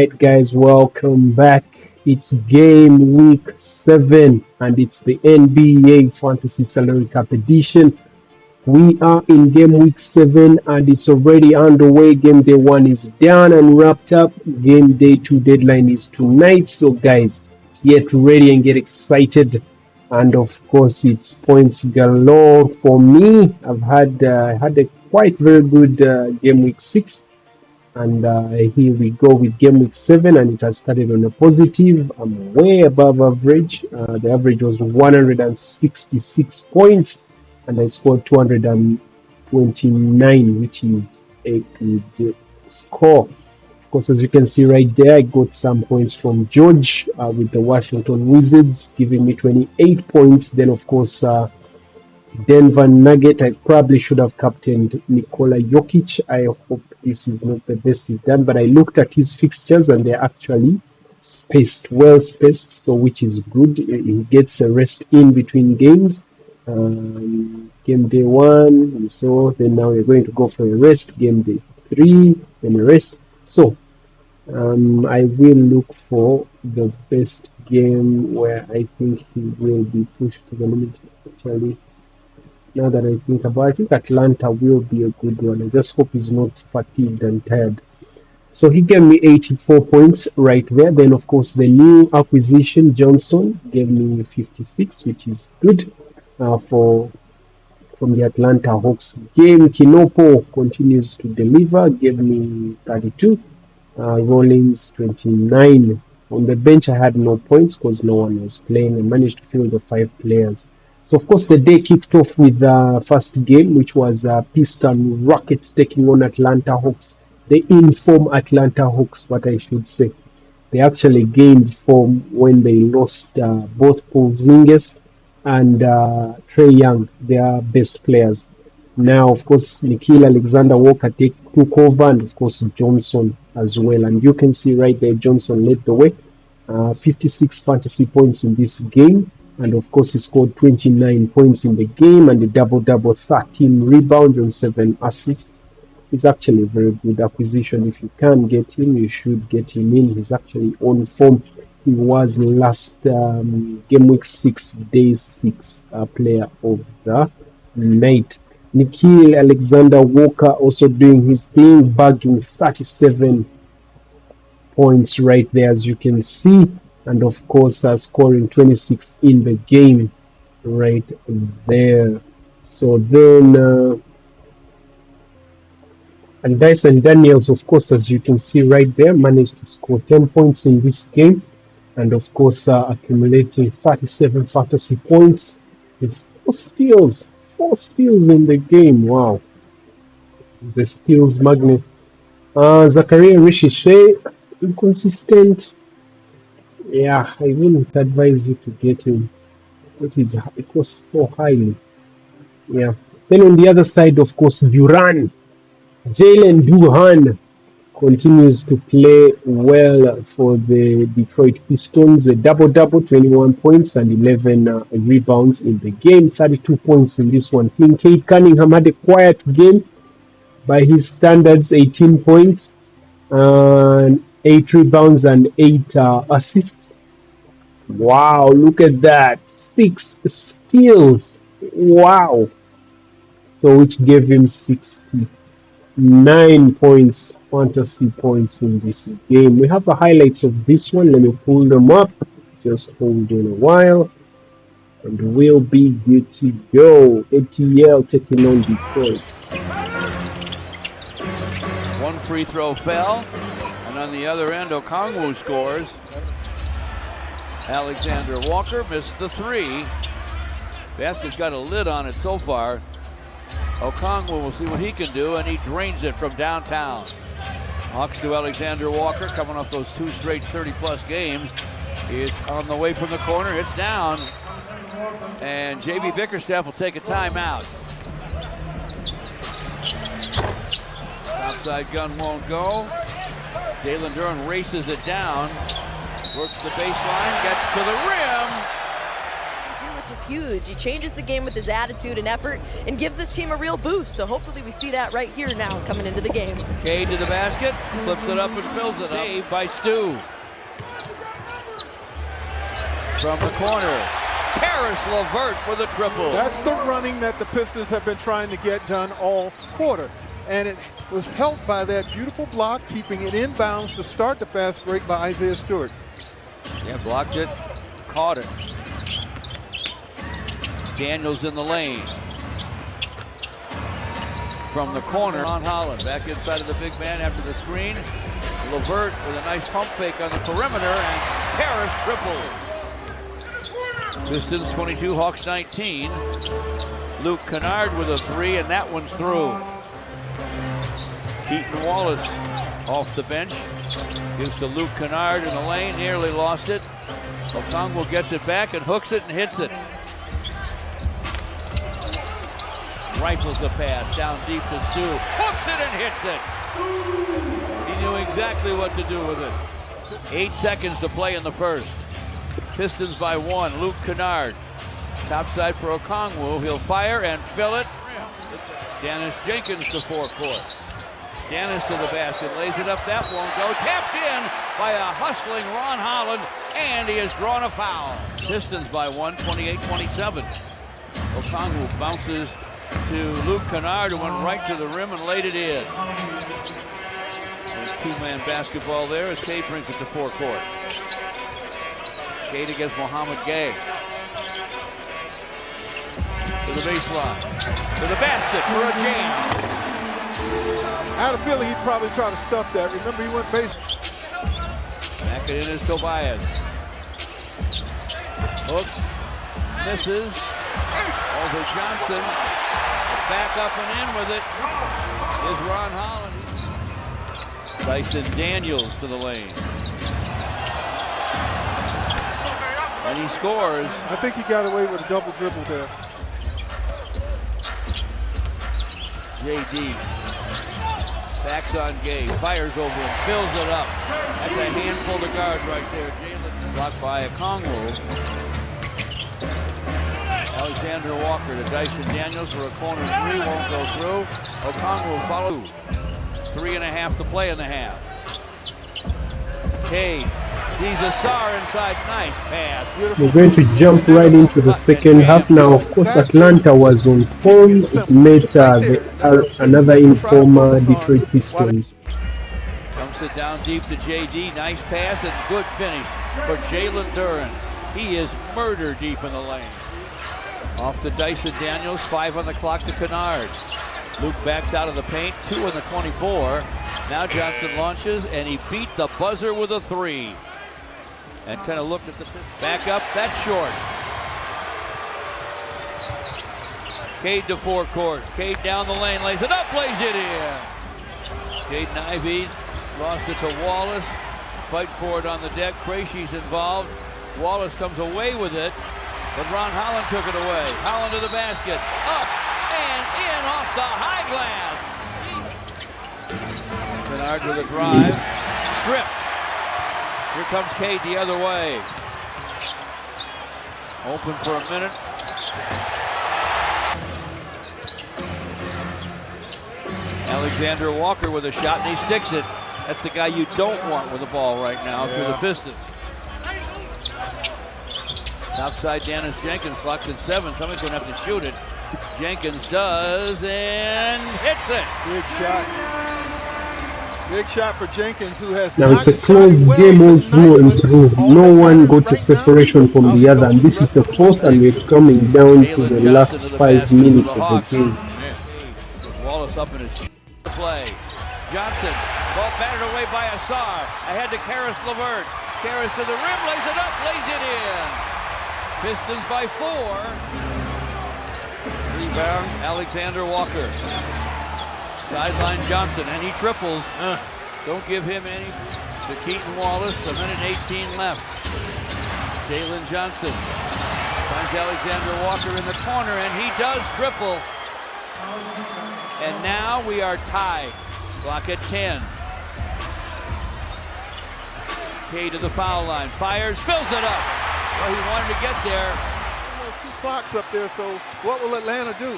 right, guys, welcome back. It's game week 7 and it's the NBA Fantasy Salary Cap edition. We are in game week 7 and it's already underway. Game day 1 is done and wrapped up. Game day 2 deadline is tonight. So guys, get ready and get excited. And of course, it's points galore for me. I've had a quite very good game week 6. And here we go with game week 7, and it has started on a positive. I'm way above average. The average was 166 points, and I scored 229, which is a good score. Of course, as you can see right there, I got some points from George with the Washington Wizards, giving me 28 points. Then, of course, Denver Nugget, I probably should have captained Nikola Jokic. I hope this is not the best he's done, but I looked at his fixtures and they're actually well spaced, so which is good. He gets a rest in between games. Game day 1, so then now we're going to go for a rest. Game day 3, then a rest. So I will look for the best game where I think he will be pushed to the limit. Actually, now that I think about it, I think Atlanta will be a good one. I just hope he's not fatigued and tired. So he gave me 84 points right there. Then, of course, the new acquisition, Johnson, gave me 56, which is good from the Atlanta Hawks game. Kinopo continues to deliver, gave me 32. Rollins, 29. On the bench, I had no points because no one was playing. I managed to fill the 5 players. So, of course, the day kicked off with the first game, which was Pistons Rockets taking on Atlanta Hawks. The in-form Atlanta Hawks, what I should say. They actually gained form when they lost both Porzingis and Trae Young, their best players. Now, of course, Nickeil Alexander-Walker took over, and, of course, Johnson as well. And you can see right there, Johnson led the way. 56 fantasy points in this game. And of course, he scored 29 points in the game and a double-double, 13 rebounds and 7 assists. He's actually a very good acquisition. If you can get him, you should get him in. He's actually on form. He was last game week 6, day 6 player of the night. Nickeil Alexander-Walker also doing his thing, bagging 37 points right there, as you can see. And of course, scoring 26 in the game right there. So then, and Dyson Daniels, of course, as you can see right there, managed to score 10 points in this game. And of course, accumulating 37 fantasy points with 4 steals. 4 steals in the game. Wow. The steals magnet. Zachariah Rishiche, inconsistent. Yeah, I wouldn't advise you to get him. It was so highly. Yeah. Then on the other side, of course, Jalen Duran continues to play well for the Detroit Pistons. A double-double, 21 points and 11 rebounds in the game. 32 points in this one. Cade Cunningham had a quiet game by his standards, 18 points. 8 rebounds and 8 assists. Wow, look at that. 6 steals. Wow. So which gave him 69 points, fantasy points in this game. We have the highlights of this one. Let me pull them up. Just hold on a while. And we'll be good to go. ATL taking on Detroit. One free throw fell. And on the other end, Okongwu scores. Alexander Walker missed the 3. Basket's got a lid on it so far. Okongwu will see what he can do, and he drains it from downtown. Hawks to Alexander Walker, coming off those 2 straight 30-plus games. It's on the way from the corner. It's down. And J.B. Bickerstaff will take a timeout. Outside gun won't go. Jalen Duran races it down, works the baseline, gets to the rim, which is huge. He changes the game with his attitude and effort and gives this team a real boost. So hopefully we see that right here now coming into the game. Cade to the basket, flips it up and fills it up. Saved by Stu. From the corner, Karis LeVert with a triple. That's the running that the Pistons have been trying to get done all quarter. And it was helped by that beautiful block, keeping it inbounds to start the fast break by Isaiah Stewart. Yeah, blocked it, caught it. Daniels in the lane. From the corner, on Holland, back inside of the big man after the screen. LeVert with a nice pump fake on the perimeter, and Karis triple. Pistons 22, Hawks 19. Luke Kennard with a three, and that one's through. Keaton Wallace off the bench. Gives to Luke Kennard in the lane, nearly lost it. Okongwu gets it back and hooks it and hits it. Rifles the pass down deep to Stu. Hooks it and hits it. He knew exactly what to do with it. 8 seconds to play in the first. Pistons by one. Luke Kennard. Topside for Okongwu. He'll fire and fill it. Dennis Jenkins to forecourt. Dennis to the basket. Lays it up. That won't go. Tapped in by a hustling Ron Holland. And he has drawn a foul. Pistons by one. 28-27. Okongwu bounces to Luke Kennard, who went right to the rim and laid it in. Two-man basketball there as Cade brings it to forecourt. Cade against Mohamed Gay. To the baseline. To the basket for a jam. I had a feeling he'd probably try to stuff that. Remember, he went base. Back it in is Tobias. Hooks. Misses. Over Johnson. Back up and in with it is Ron Holland. Dyson Daniels to the lane. And he scores. I think he got away with a double dribble there. JD backs on Gay, fires over him, fills it up. That's a handful to guard right there. Jalen blocked by Okongwu. Alexander Walker to Dyson Daniels for a corner three, won't go through. Okongwu follows. 3.5 to play in the half. Cade sees Asar inside, nice pass. Beautiful. We're going to jump right into the second half now. Of course, Atlanta was on form. It met another informer, Detroit Pistons. Dumps it down deep to JD, nice pass and good finish for Jalen Duren. He is murder deep in the lane. Off to Dyson Daniels, 5 on the clock to Kennard. Luke backs out of the paint, 2 in the 24. Now Johnson launches, and he beat the buzzer with a 3. And kind of looked at the back up, that's short. Cade to forecourt. Cade down the lane, lays it up, lays it in. Jaden Ivey lost it to Wallace. Fight for it on the deck. Krejci's involved. Wallace comes away with it, but Ron Holland took it away. Holland to the basket. Up and in off the high glass. Kennard with a drive. Stripped. Here comes Cade the other way. Open for a minute. Alexander Walker with a shot, and he sticks it. That's the guy you don't want with the ball right now for the Pistons. Outside Dennis Jenkins blocks at 7. Somebody's going to have to shoot it. Jenkins does and hits it. Big shot. Big shot for Jenkins, who has now it's a close game all through and through. No one got a separation from the other, and this is the fourth, and we're coming down to the last 5 minutes of the game. Wallace up in his play. Johnson, ball batted away by Asar. Ahead to Karis LeVert. Karis to the rim, lays it up, lays it in. Pistons by 4. Rebound, Alexander Walker. Sideline Johnson, and he triples. Don't give him any. To Keaton Wallace, 1:18 left. Jalen Johnson finds Alexander Walker in the corner, and he does triple. And now we are tied. Clock at 10. Cade to the foul line. Fires, fills it up. Well, he wanted to get there. clocks up there, so what will Atlanta do?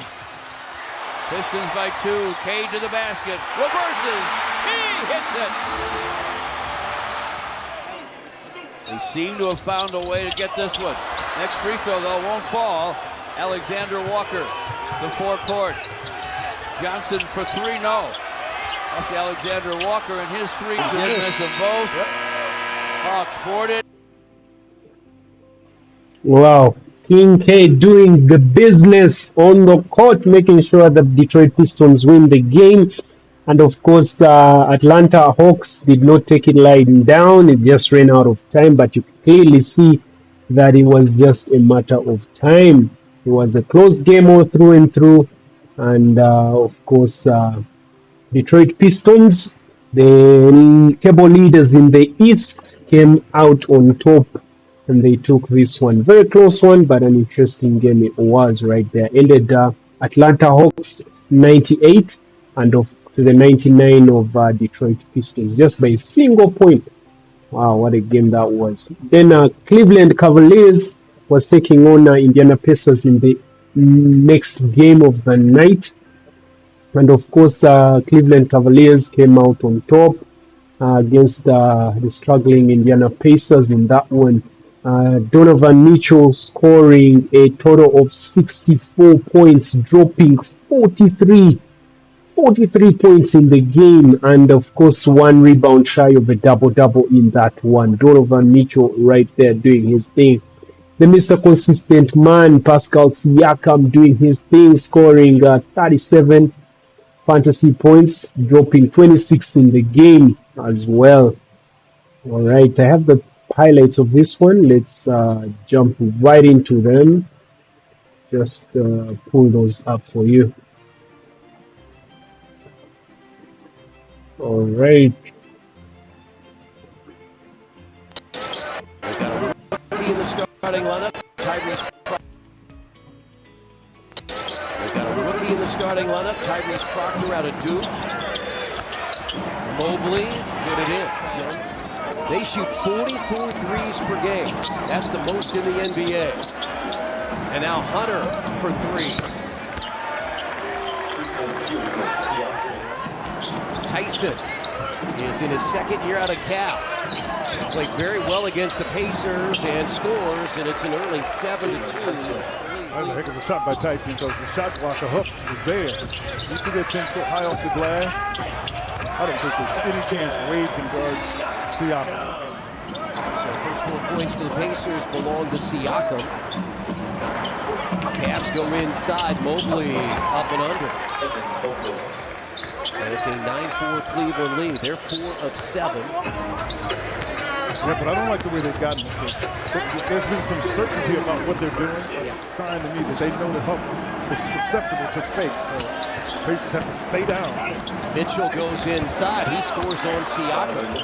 Pistons by 2. Cade to the basket. Reverses. He hits it. They seem to have found a way to get this one. Next free throw, though, won't fall. Alexander Walker, the forecourt. Johnson for 3, no. Up to Alexander Walker, and his 3 did miss them both. Yep. Hawks boarded. Wow. King K doing the business on the court, making sure that Detroit Pistons win the game. And of course, Atlanta Hawks did not take it lying down. It just ran out of time, but you clearly see that it was just a matter of time. It was a close game all through and through. And of course, Detroit Pistons, the table leaders in the East, came out on top. And they took this one. Very close one, but an interesting game it was right there. Ended Atlanta Hawks 98 and off to the 99 of Detroit Pistons. Just by a single point. Wow, what a game that was. Then Cleveland Cavaliers was taking on Indiana Pacers in the next game of the night. And of course, Cleveland Cavaliers came out on top against the struggling Indiana Pacers in that one. Donovan Mitchell scoring a total of 64 points, dropping 43 points in the game, and of course 1 rebound shy of a double-double in that one. Donovan Mitchell right there doing his thing. The Mr. Consistent Man, Pascal Siakam, doing his thing, scoring 37 fantasy points, dropping 26 in the game as well. All right, I have the highlights of this one. Let's jump right into them. Just pull those up for you. All right. They've got a rookie in the starting lineup, Tyrese. They've got a rookie in the starting lineup, Tyrese Proctor out of Duke. Mobley put it in. They shoot 44 threes per game. That's the most in the NBA. And now Hunter for 3. Tyson is in his second year out of Cal. Played very well against the Pacers and scores, and it's an early 7-2. That was a heck of a shot by Tyson because the shot blocker Huff was there. You can get things so high off the glass. I don't think there's any chance Wade can guard Siakam. So first 4 points for the Pacers belong to Siakam. Cavs go inside. Mobley up and under. And it's a 9-4 Cleveland lead. They're 4 of 7. Yeah, but I don't like the way they've gotten this. There's been some certainty about what they're doing. It's a sign to me that they know that Huff is susceptible to fakes. So Pacers have to stay down. Mitchell goes inside. He scores on Siakam.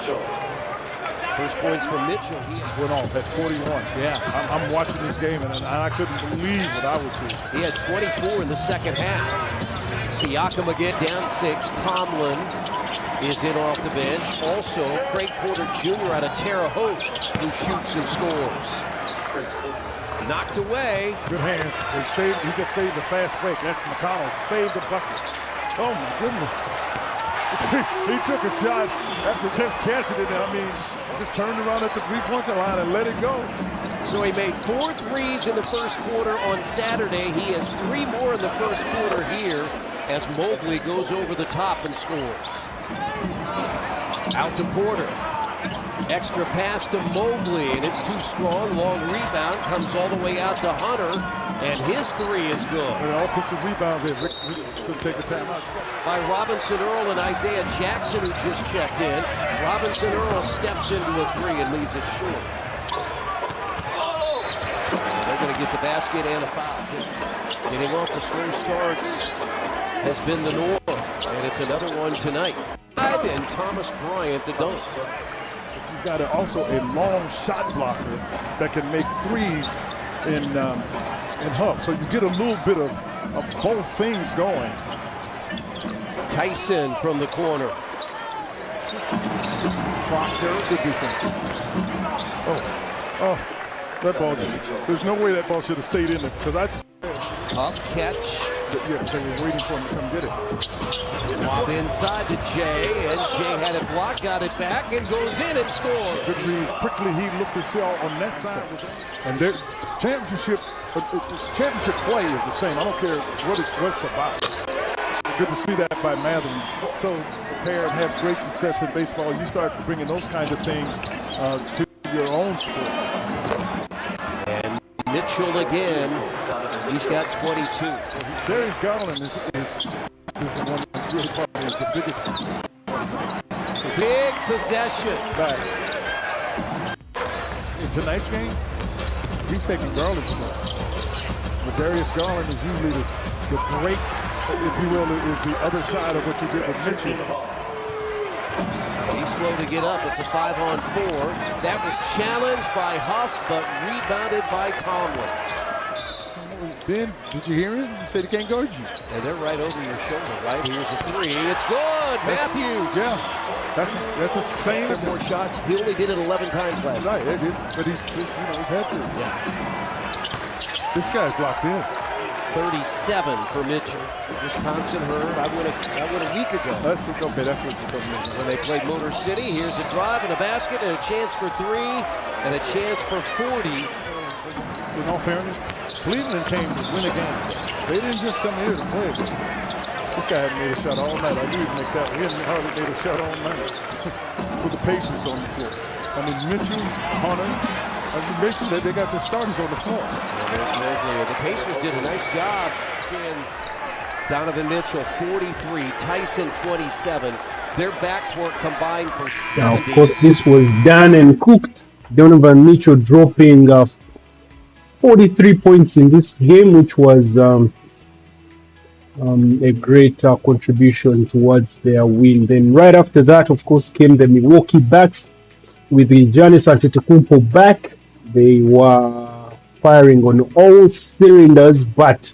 First points from Mitchell. He went off at 41. Yeah. I'm watching this game, and I couldn't believe what I was seeing. He had 24 in the second half. Siakam again down 6. Tomlin is in off the bench. Also, Craig Porter Jr. out of Terre Haute, who shoots and scores. Knocked away. Good hands. He just saved the fast break. That's McCollum. Saved the bucket. Oh, my goodness. He took a shot after just catching it. I mean, just turned around at the three-pointer line and let it go. So he made 4 threes in the first quarter on Saturday. He has 3 more in the first quarter here as Mobley goes over the top and scores. Out to Porter. Extra pass to Mobley, and it's too strong. Long rebound comes all the way out to Hunter, and his 3 is good. An offensive rebound there. Rick could take a timeout. By Robinson Earl and Isaiah Jackson, who just checked in. Robinson Earl steps into a 3 and leaves it short. They're going to get the basket and a foul. Getting off the slow starts has been the norm, and it's another one tonight. And Thomas Bryant the dunk. But you've got also a long shot blocker that can make threes in Huff. So you get a little bit of both things going. Tyson from the corner. Proctor, good defense. That ball there's no way that ball should have stayed in there because Tough catch. Yeah, they were waiting for him to come get it. Lob inside to Jay, and Jay had it blocked, got it back, and goes in and scores. Good read. Quickly he looked to see on that side. And their championship play is the same. I don't care what it's about. Good to see that by Mavs. So prepare and have great success in baseball. You start bringing those kinds of things to your own sport. And Mitchell again. He's got 22. Darius Garland is the one that really probably is the biggest. Big possession. Back. In tonight's game, he's taking Garland's place. But Darius Garland is usually the great, if you will, is the other side of what you did with Mitchell. He's slow to get up. It's a 5-on-4. That was challenged by Huff, but rebounded by Tomlin. Ben, did you hear him? He said he can't guard you. And they're right over your shoulder, right? Here's a three. It's good. Matthews. Yeah. That's the same. More shots. He only did it 11 times last night. Right, but he's had to. Yeah. This guy's locked in. 37 for Mitchell. Wisconsin heard. I went a week ago. That's what you're talking about. When they played Motor City, here's a drive and a basket and a chance for 3 and a chance for 40. In all fairness, Cleveland came to win a game. They didn't just come here to play a game. This guy hadn't made a shot all night. I knew he'd make that one. He hadn't hardly made a shot all night for the Pacers on the floor. I mean, Mitchell, Hunter, I mentioned that they got their starters on the floor. The Pacers did a nice job. And Donovan Mitchell, 43. Tyson, 27. Their backcourt combined for 70. Now, of course, this was done and cooked. Donovan Mitchell dropping 43 points in this game, which was a great contribution towards their win. Then right after that, of course, came the Milwaukee Bucks with the Giannis Antetokounmpo back. They were firing on all cylinders, but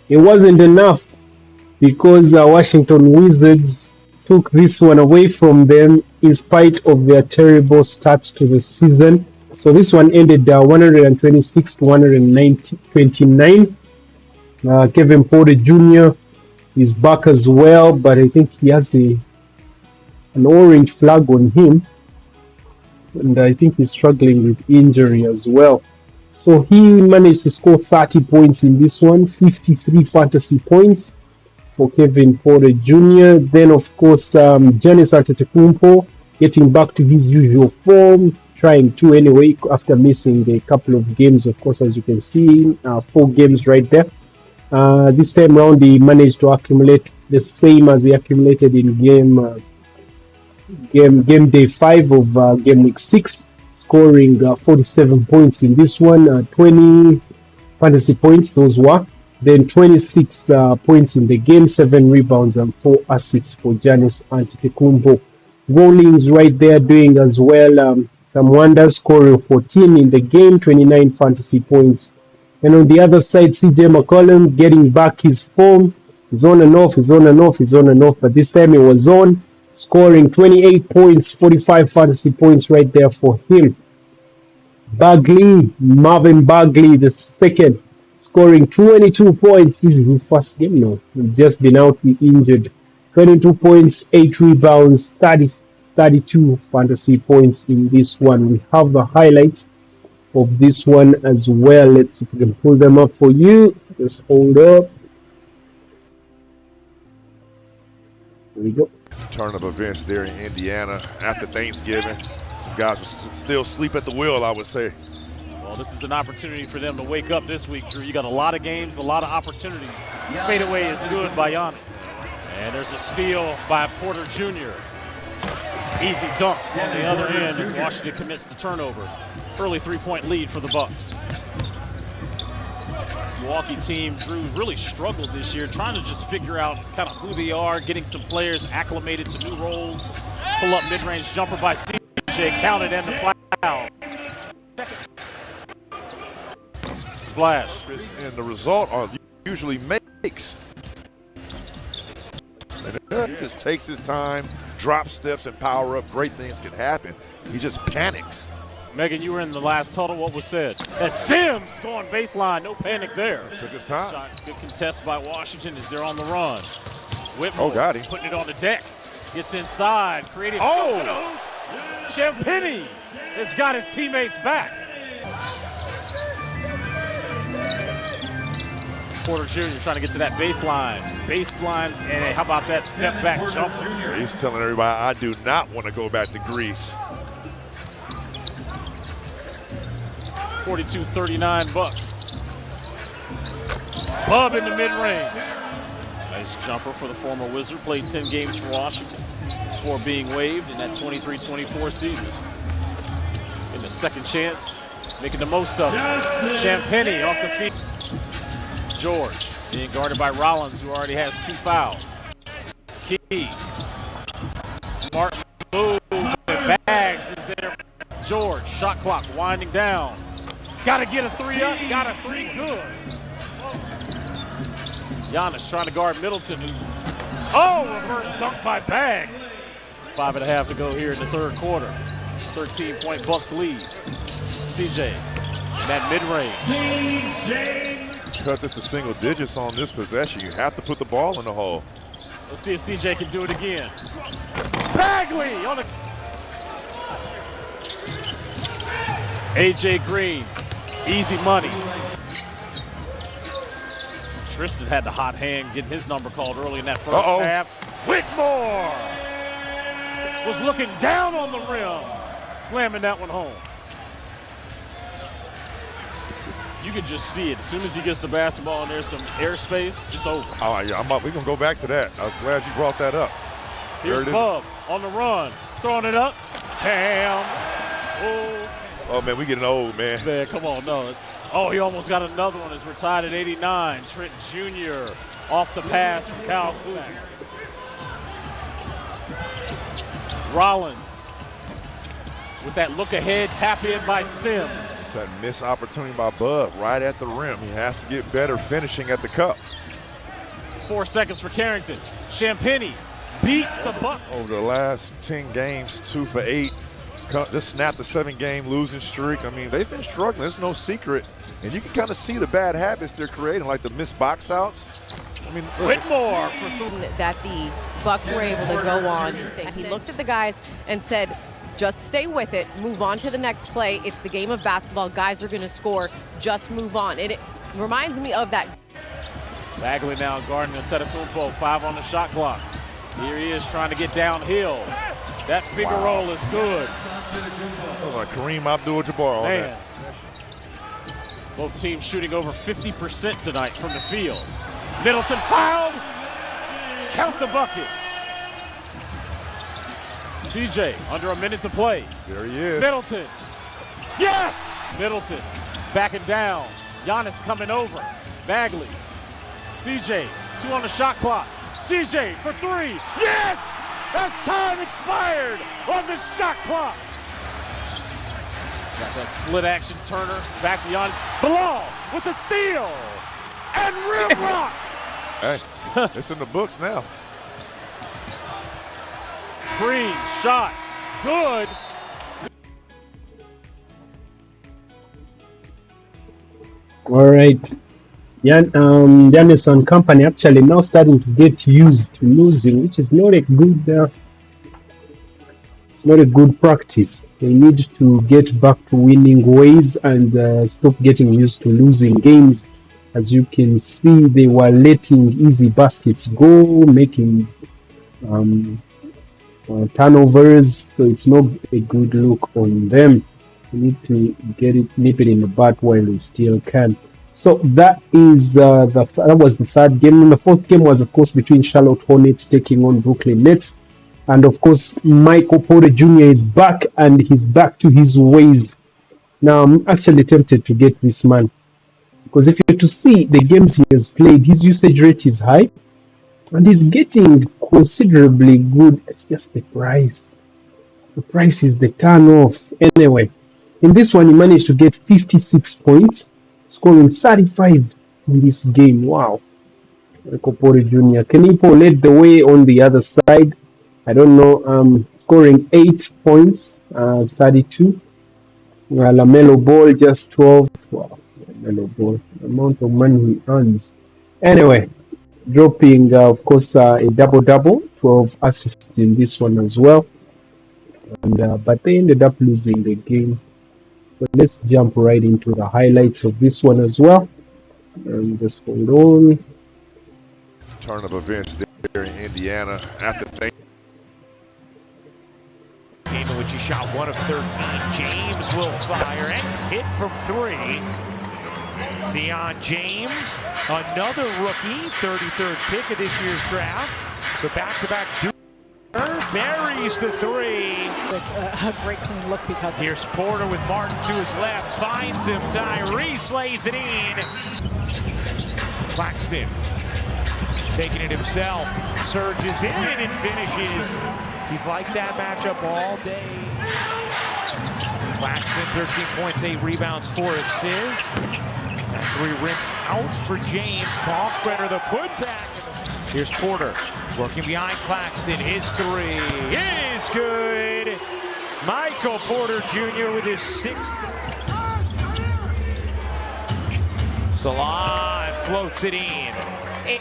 it wasn't enough because Washington Wizards took this one away from them in spite of their terrible start to the season. So this one ended 126 to 129. Kevin Porter Jr. is back as well, but I think he has an orange flag on him. And I think he's struggling with injury as well. So he managed to score 30 points in this one, 53 fantasy points for Kevin Porter Jr. Then, of course, Giannis Antetokounmpo getting back to his usual form, trying to anyway after missing a couple of games, of course, as you can see, 4 games right there. This time around, he managed to accumulate the same as he accumulated in game day 5 of game week 6, scoring 47 points in this one, 20 fantasy points, those were. Then 26 points in the game, 7 rebounds and 4 assists for Giannis Antetokounmpo. Rollins right there doing as well. Some wonders, scoring 14 in the game, 29 fantasy points. And on the other side, CJ McCollum getting back his form. He's on and off, but this time he was on, scoring 28 points, 45 fantasy points right there for him. Marvin Bagley, the second, scoring 22 points. This is his first game now. He's just been out injured. 22 points, 8 rebounds, 32 fantasy points in this one. We have the highlights of this one as well. Let's see if we can pull them up for you. Just hold up. Here we go. Turn of events there in Indiana after Thanksgiving. Some guys will still sleep at the wheel, I would say. Well, this is an opportunity for them to wake up this week, Drew. You got a lot of games, a lot of opportunities. Fadeaway is good by Giannis. And there's a steal by Porter Jr. Easy dunk on the other end as Washington commits the turnover. Early 3-point lead for the Bucks. This Milwaukee team, Drew, really struggled this year, trying to just figure out kind of who they are, getting some players acclimated to new roles. Pull up mid-range jumper by CJ, counted and the foul. Splash. And the result are usually makes. And he just takes his time, drop steps, and power up. Great things can happen. He just panics. Megan, you were in the last total. What was said? As Sims going baseline, no panic there. Took his time. Shot, good contest by Washington as they're on the run. Whitmore got him. putting it on the deck. Gets inside, creating Oh! to the hoop. Champagnie has got his teammates back. Porter Jr. trying to get to that baseline. And how about that step back jumper? He's telling everybody, I do not want to go back to Greece. 42-39 Bucks. Bub in the mid-range. Nice jumper for the former Wizard. Played 10 games for Washington before being waived in that 23-24 season. In the second chance, making the most of it. Champagnie off the feet. George being guarded by Rollins, who already has 2 fouls. Key. Smart move. Bags is there. George, shot clock winding down. Got to get a 3 up. Got a 3 good. Giannis trying to guard Middleton. Reverse dunk by Bags. 5.5 to go here in the third quarter. 13-point Bucks lead. CJ in that mid-range. Cut this to single digits on this possession. You have to put the ball in the hole. Let's see if CJ can do it again. Bagley on the... AJ Green, easy money. Tristan had the hot hand getting his number called early in that first half. Whitmore was looking down on the rim, slamming that one home. You can just see it. As soon as he gets the basketball and there's some airspace, it's over. Oh, yeah, we're going to go back to that. I'm glad you brought that up. Here's Bub on the run, throwing it up. Bam. Oh, man, we getting old, man. Man, come on, no. Oh, he almost got another one as we're tied at 89. Trent Jr. off the pass from Kyle Kuzma. Rollins with that look ahead tap in by Sims. It's that missed opportunity by Bud right at the rim. He has to get better finishing at the cup. 4 seconds for Carrington. Champagnie beats the Bucks. Over the last 10 games, 2 for 8. Just snapped the 7-game losing streak. I mean, they've been struggling. There's no secret. And you can kind of see the bad habits they're creating, like the missed box outs. I mean, Whitmore for that the Bucks were able to go on. He looked at the guys and said, just stay with it, move on to the next play. It's the game of basketball. Guys are going to score. Just move on. And it reminds me of that. Bagley now guarding Antetokounmpo, 5 on the shot clock. Here he is trying to get downhill. That figure roll is good. Like Kareem Abdul-Jabbar on that. Both teams shooting over 50% tonight from the field. Middleton fouled. Count the bucket. CJ under a minute to play. There he is. Middleton. Yes! Middleton backing down. Giannis coming over. Bagley. CJ, 2 on the shot clock. CJ for 3. Yes! As time expired on the shot clock. Got that split action Turner. Back to Giannis. Bilal with the steal. And rim rocks. Hey, it's in the books now. Green shot. Good. All right. Giannis and company actually now starting to get used to losing, which is not a good. It's not a good practice. They need to get back to winning ways and stop getting used to losing games. As you can see, they were letting easy baskets go, making turnovers. So it's not a good look on them. We need to nip it in the bud while we still can. So that is that was the third game. And the fourth game was, of course, between Charlotte Hornets taking on Brooklyn Nets. And of course, Michael Porter Jr. is back, and he's back to his ways. Now, I'm actually tempted to get this man, because if you're to see the games he has played, his usage rate is high, and he's getting considerably good. It's just the price. The price is the turn off. Anyway, in this one, he managed to get 56 points, scoring 35 in this game. Wow. Michael Porter Jr. Kenipo led the way on the other side. I don't know, scoring 8 points, 32. LaMelo Ball just 12. Wow, LaMelo Ball, the amount of money he earns. Anyway, dropping, of course, a double-double, 12 assists in this one as well. And but they ended up losing the game. So let's jump right into the highlights of this one as well. And just hold on. Turn of events there in Indiana after they. Game in which he shot 1 of 13. James will fire and hit from 3. Zion James, another rookie, 33rd pick of this year's draft. So back-to-back buries the 3. With a great clean look because here's Porter with Martin to his left, finds him. Tyrese lays it in. Claxton taking it himself, surges in and finishes. He's like that matchup all day. Claxton, 13 points, 8 rebounds, 4 assists. That 3 rims out for James. Kalkbrenner, the putback. Here's Porter working behind Claxton. His 3 is good. Michael Porter Jr. with his 6th. Salah floats it in.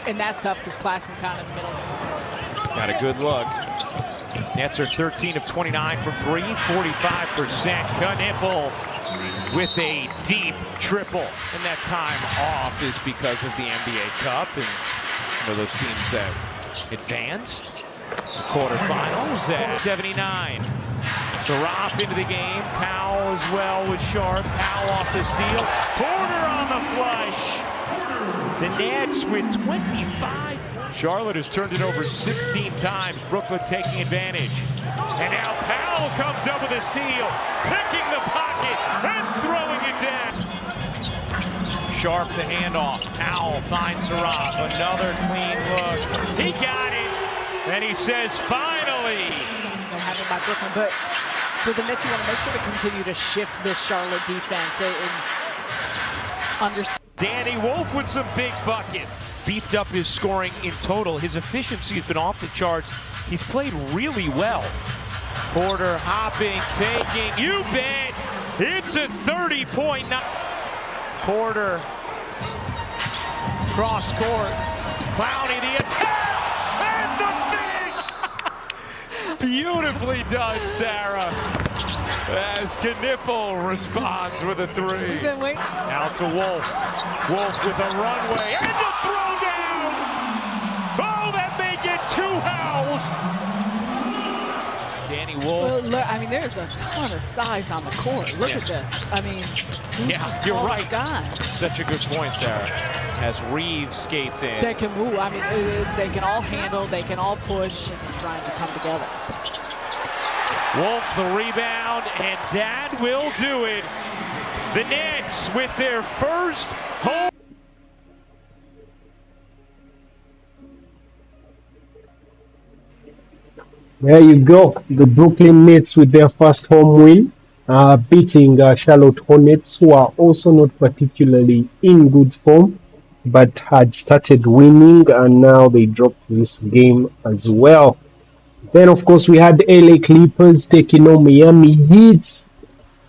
and that's tough because Claxton kind of in the middle. Got a good look. Nets are 13 of 29 from 3, 45%. Knipple with a deep triple. And that time off is because of the NBA Cup and those teams that advanced. Quarterfinals at 79. Saraf into the game. Powell as well with Sharp. Powell off the steal. Porter on the flush. The Nets with 25. Charlotte has turned it over 16 times. Brooklyn taking advantage. And now Powell comes up with a steal. Picking the pocket and throwing it down. Sharp the handoff. Powell finds Saraf. Another clean look. He got it. And he says, finally. They're having by Brooklyn, but for the Nets, you want to make sure to continue to shift this Charlotte defense and understand. Danny Wolf with some big buckets. Beefed up his scoring in total. His efficiency has been off the charts. He's played really well. Porter hopping, taking, you bet. It's a 30-point night. Porter, cross court. Clowney the attack. Beautifully done, Sarah. As Knipple responds with a 3. Out to Wolf. Wolf with a runway and a throw down. Oh, that may get 2 howls. Danny Wolf. Well, look, I mean, there's a ton of size on the court. Look at this. I mean, you're right. Guy? Such a good point, Sarah. As Reeves skates in. They can move. I mean, they can all handle. They can all push and trying to come together. Wolf the rebound, and that will do it. The Nets with their first home. There you go. The Brooklyn Nets with their first home win, beating Charlotte Hornets, who are also not particularly in good form, but had started winning, and now they dropped this game as well. Then, of course, we had LA Clippers taking on Miami Heat.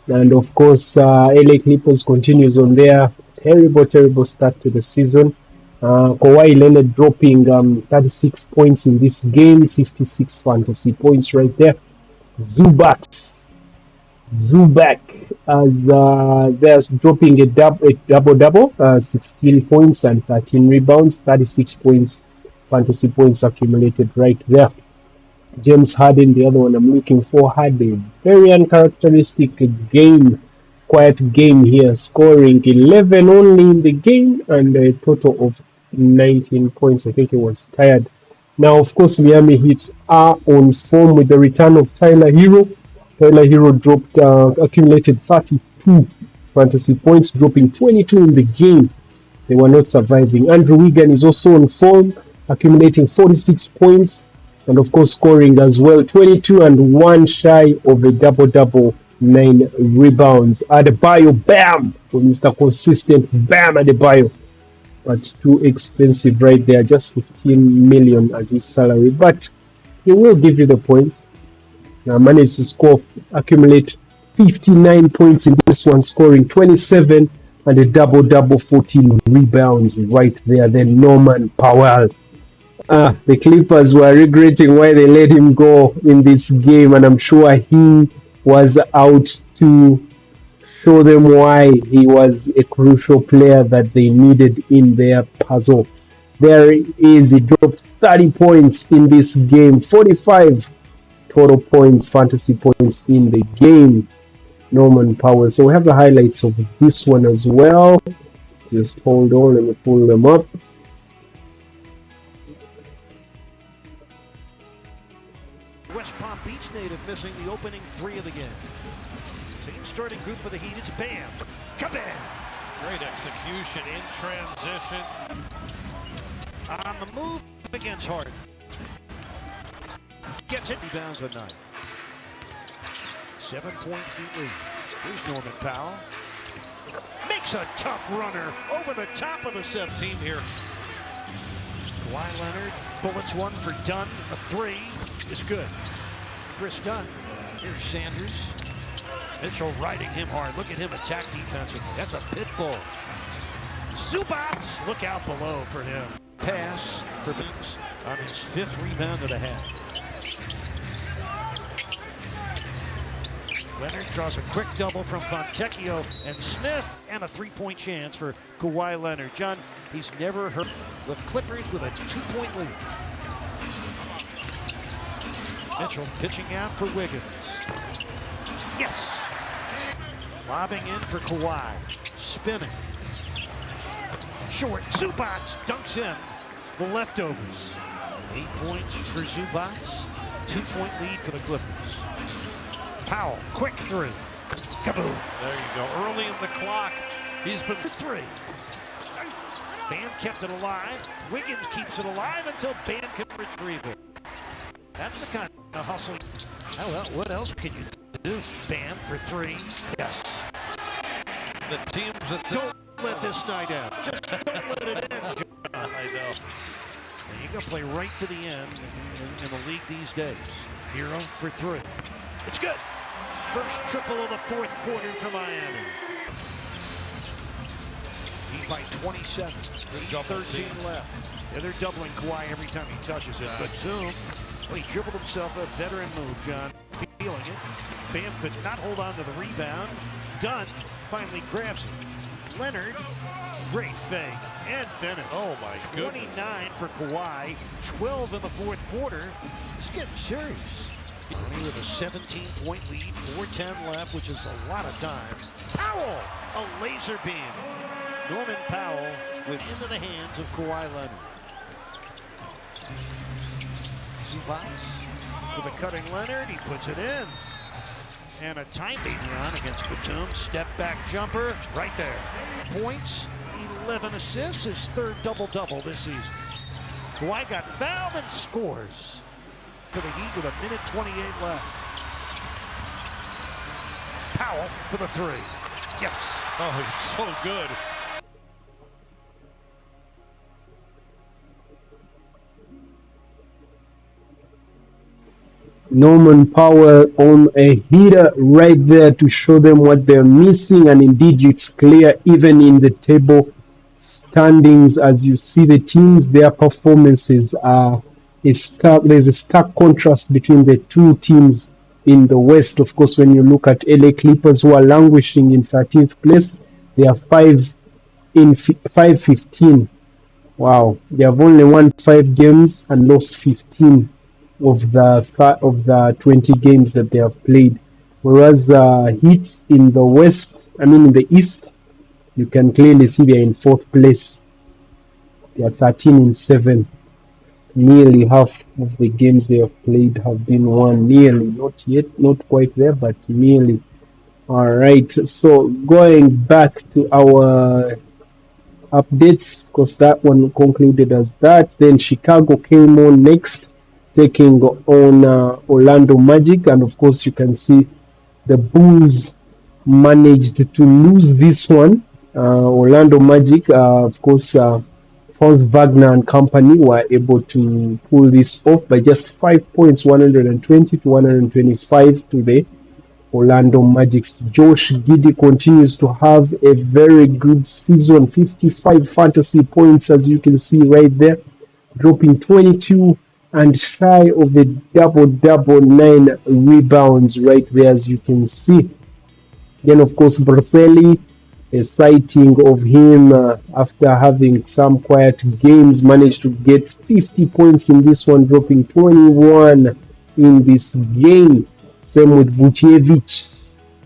And, of course, LA Clippers continues on their terrible start to the season. Kawhi Leonard dropping 36 points in this game, 56 fantasy points right there. Zubac as they're dropping a double-double, 16 points and 13 rebounds, 36 points, fantasy points accumulated right there. James Harden, the other one I'm looking for, had a very uncharacteristic game, quiet game here, scoring 11 only in the game and a total of 19 points. I think he was tired. Now, of course, Miami Heat are on form with the return of Tyler Hero. Tyler Hero dropped, accumulated 32 fantasy points, dropping 22 in the game. They were not surviving. Andrew Wiggins is also on form, accumulating 46 points. And of course, scoring as well, 22 and 1 shy of a double-double, 9 rebounds. Adebayo, bam! For Mr. Consistent, bam, Adebayo. But too expensive right there, just 15 million as his salary. But he will give you the points. Now managed to accumulate 59 points in this one, scoring 27 and a double-double, 14 rebounds right there. Then Norman Powell. The Clippers were regretting why they let him go in this game, and I'm sure he was out to show them why he was a crucial player that they needed in their puzzle. There is, he dropped 30 points in this game, 45 total points, fantasy points in the game, Norman Powell. So we have the highlights of this one as well. Just hold on, let me pull them up. West Palm Beach native missing the opening 3 of the game. Same starting group for the Heat, it's Bam. Kabam! Great execution in transition. On the move against Harden. Gets it, rebounds a night. 7-point lead. Here's Norman Powell. Makes a tough runner over the top of the 17 here. Kawhi Leonard bullets one for Dunn. A 3 is good. Chris Dunn. Here's Sanders. Mitchell riding him hard. Look at him attack defensively. That's a pit bull. Zubats, look out below for him. Pass for Biggs on his 5th rebound of the half. Leonard draws a quick double from Fontecchio and Smith, and a 3-point chance for Kawhi Leonard. John, he's never hurt the Clippers with a 2-point lead. Mitchell pitching out for Wiggins. Yes! Lobbing in for Kawhi. Spinning. Short. Zubats dunks in the leftovers. 8 points for Zubats. 2-point lead for the Clippers. Powell, quick 3. Kaboom. There you go. Early in the clock, he's been for 3. Bam kept it alive. Wiggins keeps it alive until Bam can retrieve it. That's the kind of hustling. Oh, well, what else can you do? Bam for 3. Yes. the teams that don't let this night end. Just don't let it end, John. I know. And you got to play right to the end in the league these days. Hero for 3. It's good. First triple of the fourth quarter for Miami. He's by 27. 13 left. Yeah, they're doubling Kawhi every time he touches it. But Zoom, well, he dribbled himself a veteran move, John. Feeling it. Bam could not hold on to the rebound. Dunn finally grabs it. Leonard, great fake and finish. Oh my goodness. 29 for Kawhi, 12 in the fourth quarter. He's getting serious. Only with a 17-point lead, 4:10 left, which is a lot of time. Powell, a laser beam. Norman Powell with into the hands of Kawhi Leonard. Zubats with a cutting Leonard, he puts it in. And a time on against Batum, step back jumper, right there. Points, 11 assists, his third double-double this season. Kawhi got fouled and scores for the Heat with a minute 28 left. Powell for the 3. Yes. Oh, he's so good. Norman Powell on a heater right there to show them what they're missing, and indeed it's clear even in the table standings as you see the teams, their performances are there's a stark contrast between the two teams in the West. Of course, when you look at LA Clippers, who are languishing in 13th place, they are 5-15. Wow, they have only won 5 games and lost 15 of the 20 games that they have played. Whereas Heat in the West, in the East, you can clearly see they're in 4th place. They are 13-7. Nearly half of the games they have played have been won. Nearly, not yet, not quite there, but nearly. All right, so going back to our updates, because that one concluded as that. Then Chicago came on next, taking on Orlando Magic, and of course you can see the Bulls managed to lose this one. Orlando Magic, of course, Franz Wagner and company were able to pull this off by just 5 points, 120 to 125 to the Orlando Magic's Josh Giddey continues to have a very good season. 55 fantasy points, as you can see right there, dropping 22 and shy of a double-double, 9 rebounds right there, as you can see. Then, of course, Braceli, a sighting of him after having some quiet games, managed to get 50 points in this one, dropping 21 in this game. Same with Vucevic.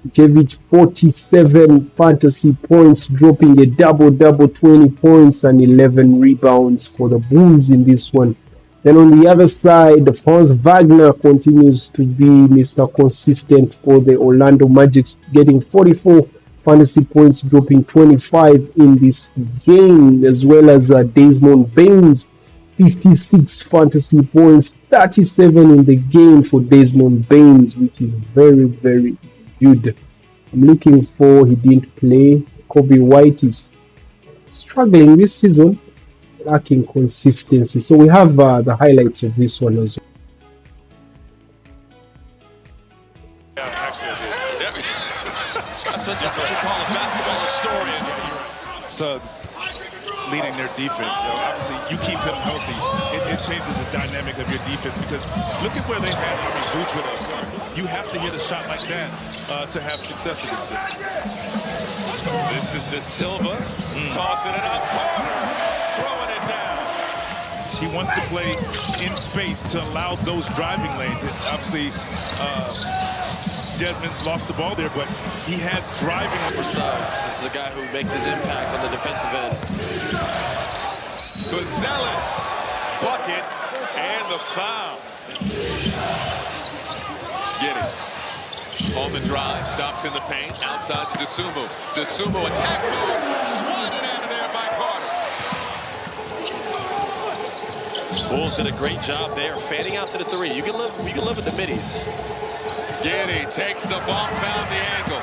Vucevic, 47 fantasy points, dropping a double-double, 20 points and 11 rebounds for the Bulls in this one. Then on the other side, Franz Wagner continues to be Mr. Consistent for the Orlando Magic, getting 44 fantasy points, dropping 25 in this game, as well as Desmond Bane's 56 fantasy points, 37 in the game for Desmond Baines, which is very, very good. I'm looking for, he didn't play. Kobe White is struggling this season, lacking consistency. So we have the highlights of this one as well. That's what you call a basketball historian. Suggs leading their defense. Obviously, you keep him healthy. It changes the dynamic of your defense because look at where they had Boots with us. You have to hit a shot like that to have success against them. This is De Silva tossing it up. Carter throwing it down. He wants to play in space to allow those driving lanes. Obviously, Desmond lost the ball there, but he has driving for Suggs. This is a guy who makes his impact on the defensive end. Gonzalez, bucket, and the foul. Get it. On the drive, stops in the paint, outside to DeSumo. DeSumo attack move, swatted out of there by Carter. Bulls did a great job there, fanning out to the three. You can live with the middies. Giddey takes the ball, found the angle.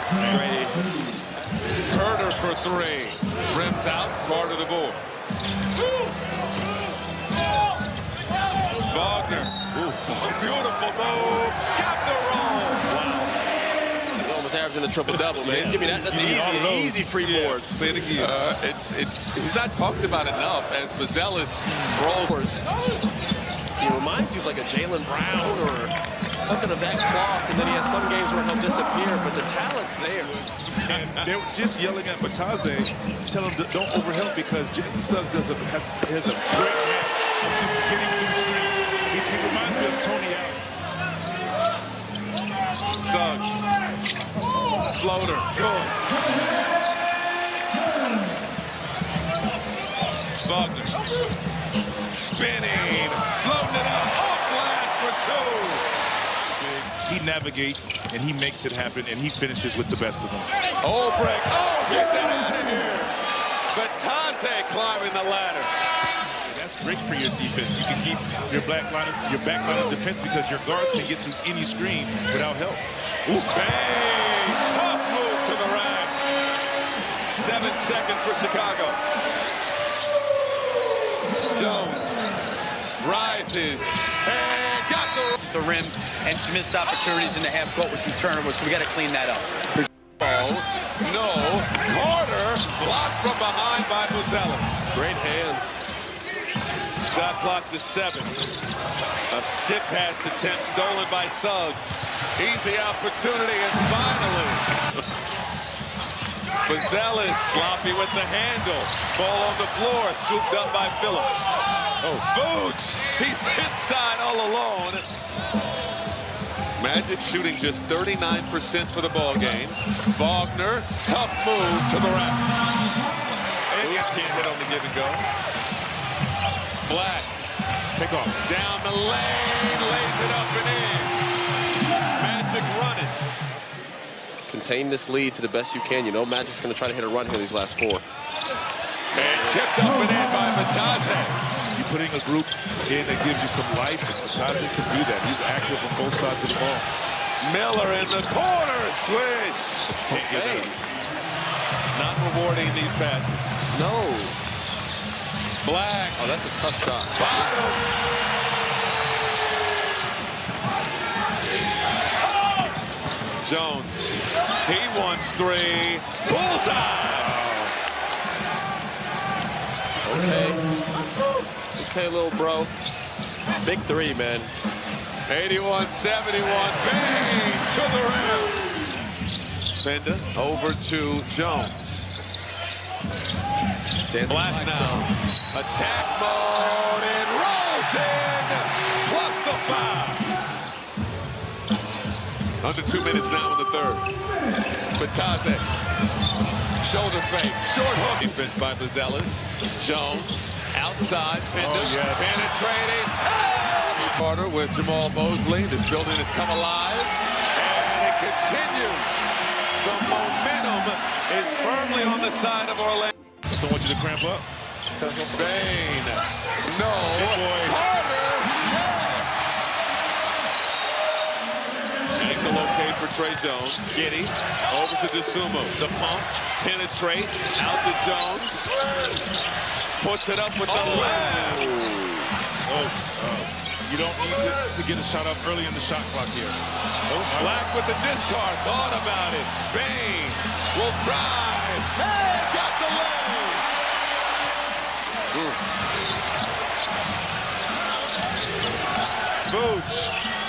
Carter for three. Rims out, Carter the board. Wagner. Beautiful move. Got the roll. Wow. Almost averaging a triple-double, man. Give me that. That's an easy free board. Say it again. He's not talked about enough as Mazelis rolls. He reminds you of like a Jaylen Brown or something of that cloth, and then he has some games where he'll disappear, but the talent's there. And they were just yelling at Batase, telling him don't overhelp because Jalen Suggs has a great match of just getting through screens. He reminds me of Tony Allen. Suggs. Floater. Good. Wagner. Spinning. Floating it up. Off glass for two. He navigates, and he makes it happen, and he finishes with the best of them. Oh, break. Oh, get that out of here. Batase climbing the ladder. That's great for your defense. You can keep your back line of defense because your guards can get through any screen without help. Ooh, bang! Tough move to the rack. 7 seconds for Chicago. Jones rises and got the rim and some missed opportunities in the half court with some turnovers, so we got to clean that up. No, Carter blocked from behind by Mazelis. Great hands. Shot clock to 7. A skip pass attempt stolen by Suggs. Easy opportunity, and finally, Mazelis sloppy with the handle. Ball on the floor, scooped up by Phillips. Boots, he's inside all alone. Magic shooting just 39% for the ball game. Wagner, tough move to the rack. Boots can't hit on the give and go. Flagg, take off. Down the lane, lays it up and in. Magic running. Contain this lead to the best you can. You know Magic's going to try to hit a run here these last 4. And chipped up and in by Batase. You're putting a group in that gives you some life, and Batase can do that. He's active on both sides of the ball. Miller in the corner, swish. Hey, not rewarding these passes. No. Flagg. Oh, that's a tough shot. Bottoms. Jones. He wants three. Bullseye! Okay, little bro. Big three, man. 81-71. Bane to the rim. Spida over to Jones. Black now. Attack mode and rolls in. Plus the foul. Under 2 minutes now in the third. Batave. Shoulder fake. Short hook. Defense by Bazelas. Jones. Outside. Spida. Penetrating. Carter with Jamal Mosley. This building has come alive. And it continues. The momentum is firmly on the side of Orlando. So I want you to cramp up. Bane. No. Carter. Ankle okay for Trey Jones. Giddy. Over to DeSumo. The pump. Penetrate. Out to Jones. Puts it up with the left. You don't need to get a shot up early in the shot clock here. Flagg with the discard. Thought about it. Bane will drive. Got the leg. Vooch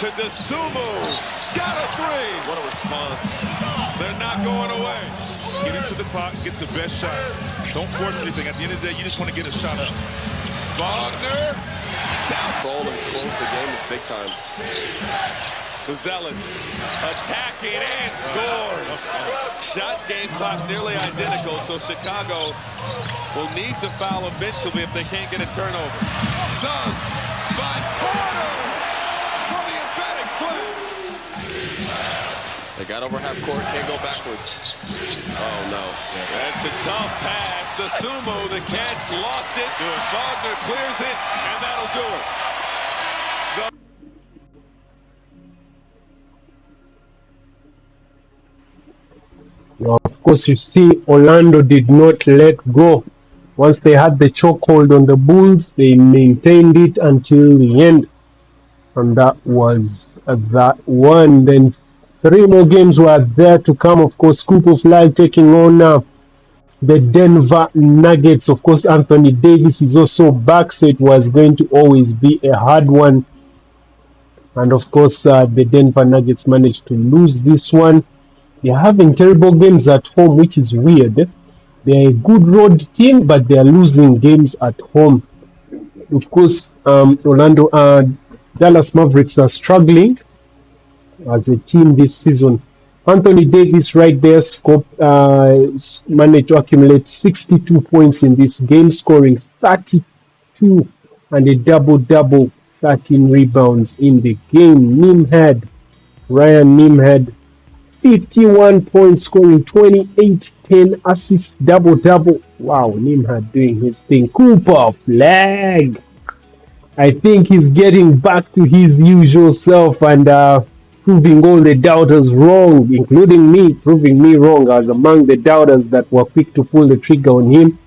to DeSumo. Got a three. What a response. They're not going away. Get into the clock, get the best shot. Don't force anything. At the end of the day, you just want to get a shot up. Wagner. South ball and close the game is big time. Bazelas attacking and scores. Shot game clock nearly identical, so Chicago will need to foul eventually if they can't get a turnover. Suns by Carter for the emphatic flip. They got over half court, can't go backwards. Oh no. That's a tough pass. The Sumo, the catch, lost it. Wagner clears it, and that'll do it. Of course, you see Orlando did not let go. Once they had the chokehold on the Bulls, they maintained it until the end. And that was that one. Then 3 more games were there to come. Of course, Flagg taking on the Denver Nuggets. Of course, Anthony Davis is also back, so it was going to always be a hard one. And of course, the Denver Nuggets managed to lose this one. They're having terrible games at home, which is weird. They're a good road team, but they're losing games at home. Of course, Dallas Mavericks are struggling as a team this season. Anthony Davis right there managed to accumulate 62 points in this game, scoring 32 and a double-double, 13 rebounds in the game. Ryan Nimhad, 51 points, scoring 28, 10 assists, double-double. Wow, Nimhad doing his thing. Flagg, I think he's getting back to his usual self and proving all the doubters wrong, including me, proving me wrong. I was among the doubters that were quick to pull the trigger on him.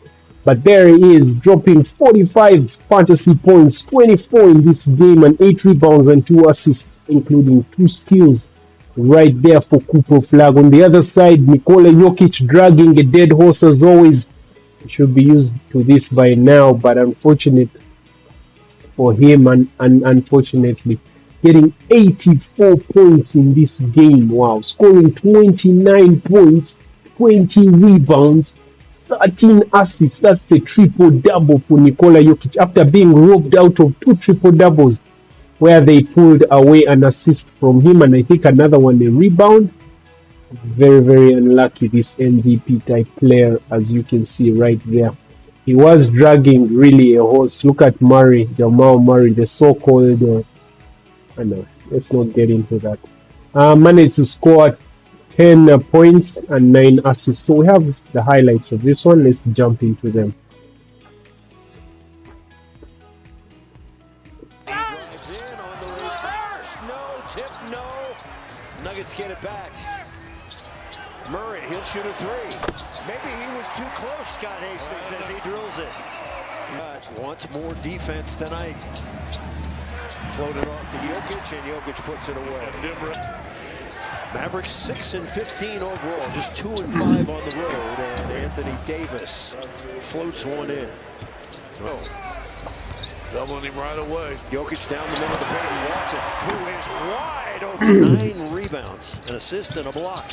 But there he is, dropping 45 fantasy points, 24 in this game, and 8 rebounds and 2 assists, including 2 steals. Right there for Flagg. On the other side, Nikola Jokic dragging a dead horse as always. He should be used to this by now, but unfortunate for him, and unfortunately, getting 84 points in this game. Wow, scoring 29 points, 20 rebounds, 13 assists. That's a triple-double for Nikola Jokic after being robbed out of 2 triple-doubles where they pulled away an assist from him, and I think another one a rebound. It's very, very unlucky, this MVP type player, as you can see right there. He was dragging really a horse. Look at Jamal Murray, the so-called I know, let's not get into that. Managed to score 10 points and 9 assists. So we have the highlights of this one. Let's jump into them. Nuggets get it back. Murray, he'll shoot a 3. Maybe he was too close, Scott Hastings, as he drills it. Wants more defense tonight. Floated off to Jokic, and Jokic puts it away. Mavericks 6 and 15 overall, just 2 and 5 on the road, and Anthony Davis floats one in. So, doubling him right away. Jokic down the middle of the paint, and Watson, who is wide open. 9 rebounds, an assist, and a block.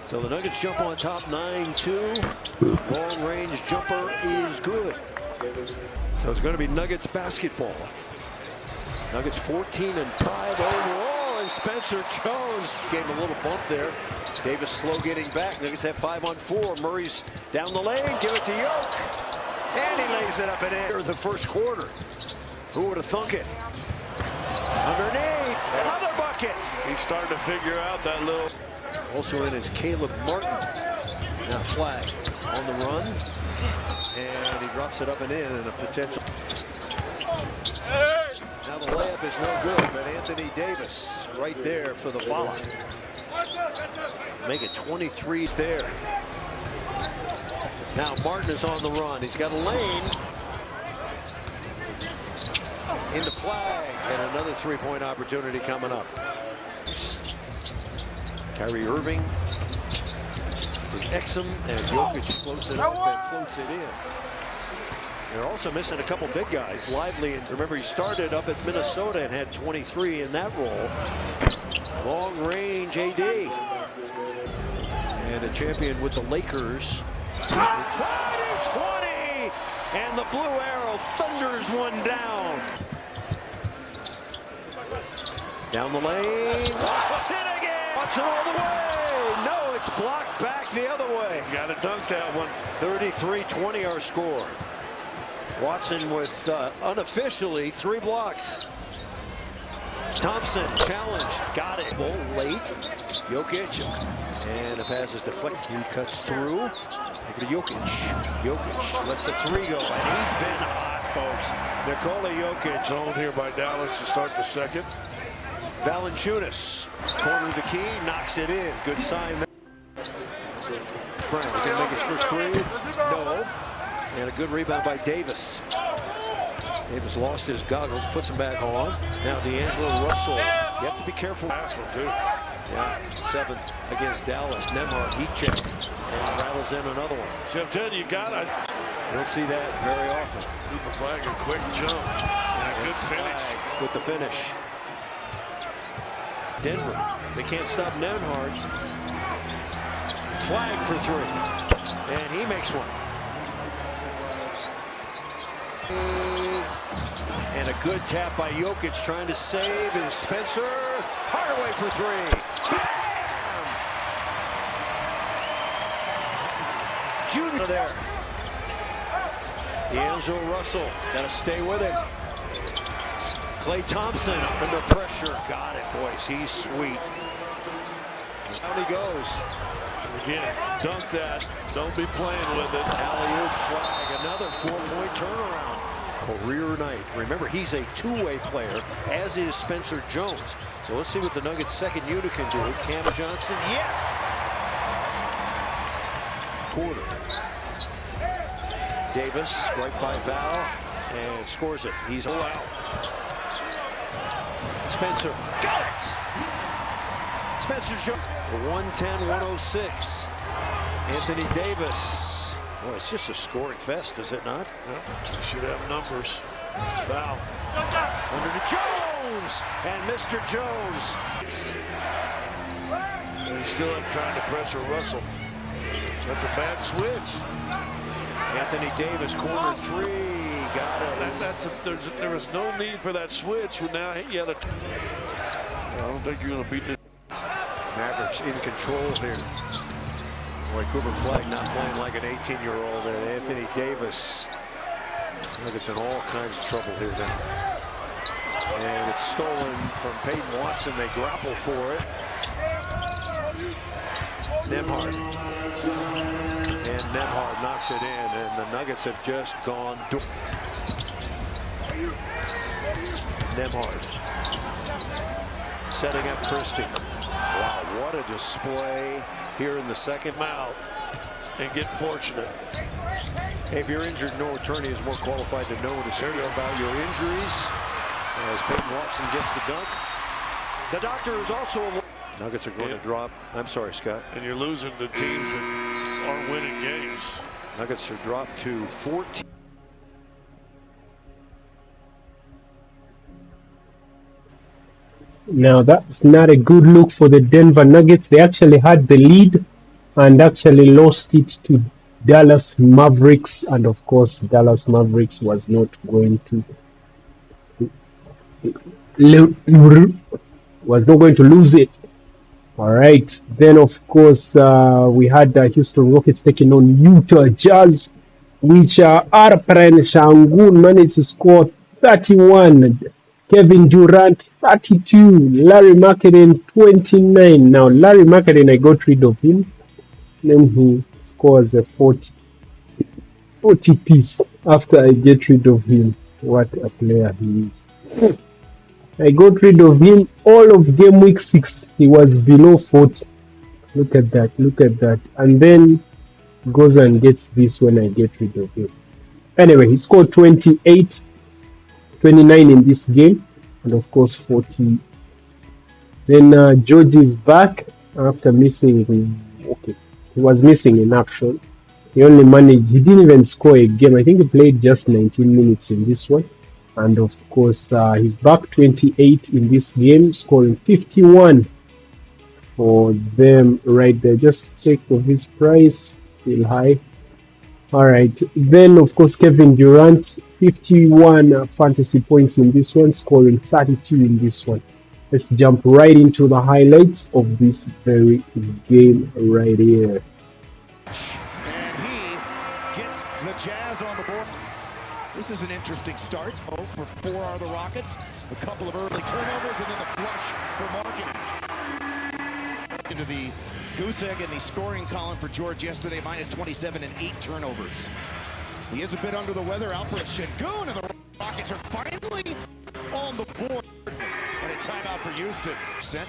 So the Nuggets jump on top 9-2. Long range jumper is good. So it's going to be Nuggets basketball. Nuggets 14 and 5 overall, and Spencer Jones gave him a little bump there. Davis slow getting back. Nuggets have 5 on 4. Murray's down the lane, give it to Jokic. And he lays it up and in the first quarter. Who would have thunk it? Underneath, another bucket. He's starting to figure out that little. Also in is Caleb Martin. Now Flagg on the run. And he drops it up and in, and a potential. Now the layup is no good, but Anthony Davis right there for the follow. Make it 23s there. Now Martin is on the run. He's got a lane. Into Flagg, and another three-point opportunity coming up. Kyrie Irving to Exum, and Jokic floats it up and floats it in. They're also missing a couple big guys. Lively, and remember he started up at Minnesota and had 23 in that role. Long range AD. And a champion with the Lakers. 20! And the blue arrow thunders one down. Down the lane. Watson again. Watson all the way. No, it's blocked back the other way. He's got to dunk that one. 33-20 our score. Watson with unofficially 3 blocks. Thompson challenged, got it. Ball late. Jokic, and the pass is deflected. He cuts through. Look at Jokic. Jokic lets a 3 go, and he's been hot, folks. Nikola Jokic Zone here by Dallas to start the second. Valanciunas, corner of the key, knocks it in. Good sign. Brown can make his first 3. No. And a good rebound by Davis. Davis lost his goggles, puts them back on. Now D'Angelo Russell. You have to be careful. Last one, too. Yeah, 7th against Dallas. Nembhard heat check and rattles in another one. See, I'm telling you, you got it. You don't see that very often. Cooper Flagg, a quick jump. And a good finish. Flagg with the finish. Denver, they can't stop Nembhard. Flagg for 3. And he makes one. And a good tap by Jokic trying to save is Spencer. Hardaway for 3. Bam! Junior there. D'Angelo Russell got to stay with it. Klay Thompson under pressure. Got it, boys. He's sweet. Down he goes. Again, dunk that. Don't be playing with it. Alley-oop Flagg. Another 4-point turnaround. Career night. Remember, he's a 2-way player, as is Spencer Jones. So let's see what the Nuggets' second unit can do. Cam Johnson, yes! Quarter. Davis, right by Val, and scores it. He's all out. Spencer, got it! Spencer Jones, 110-106. Anthony Davis. Boy, it's just a scoring fest, is it not? Yeah, should have numbers. Foul. Under to Jones! And Mr. Jones. And he's still up trying to pressure Russell. That's a bad switch. Anthony Davis, corner 3. Got it. There was no need for that switch. Now he had a. I don't think you're going to beat this. Mavericks in control here. Boy, Cooper Flagg not playing like an 18-year-old. And Anthony Davis. Nuggets in all kinds of trouble here now. And it's stolen from Peyton Watson. They grapple for it. Nembhard. And Nembhard knocks it in. And the Nuggets have just gone. Nembhard. Setting up Christie. Wow, what a display here in the second. Out and get fortunate. Hey, if you're injured, no attorney is more qualified to know and to say about your injuries. As Peyton Watson gets the dunk. The doctor is also Nuggets are going to drop. I'm sorry, Scott. And you're losing to teams that aren't winning games. Nuggets are dropped to 14. Now that's not a good look for the Denver Nuggets. They actually had the lead and actually lost it to Dallas Mavericks, and of course Dallas Mavericks was not going to lose it. All right, then of course we had Houston Rockets taking on Utah Jazz, which Alperen Sengun managed to score 31, Kevin Durant 32, Larry McCollum 29. Now Larry McCollum, I got rid of him. Then he scores a 40 piece after I get rid of him. What a player he is. I got rid of him all of game week 6. He was below 40. Look at that, look at that. And then goes and gets this when I get rid of him. Anyway, he scored 28, 29 in this game, and of course 40. Then George is back after missing. Okay, he was missing in action. He only managed, he didn't even score a game. I think he played just 19 minutes in this one. And of course, he's back 28 in this game, scoring 51 for them right there. Just check of his price, still high. All right, then of course, Kevin Durant, 51 fantasy points in this one, scoring 32 in this one. Let's jump right into the highlights of this very game right here. And he gets the Jazz on the board. This is an interesting start. 0 for 4 are the Rockets. A couple of early turnovers and then the flush for Markkanen. Into the goose egg in the scoring column for George yesterday, minus 27 and 8 turnovers. He is a bit under the weather. Alperen Sengun, and the Rockets are finally on the board. And a timeout for Houston.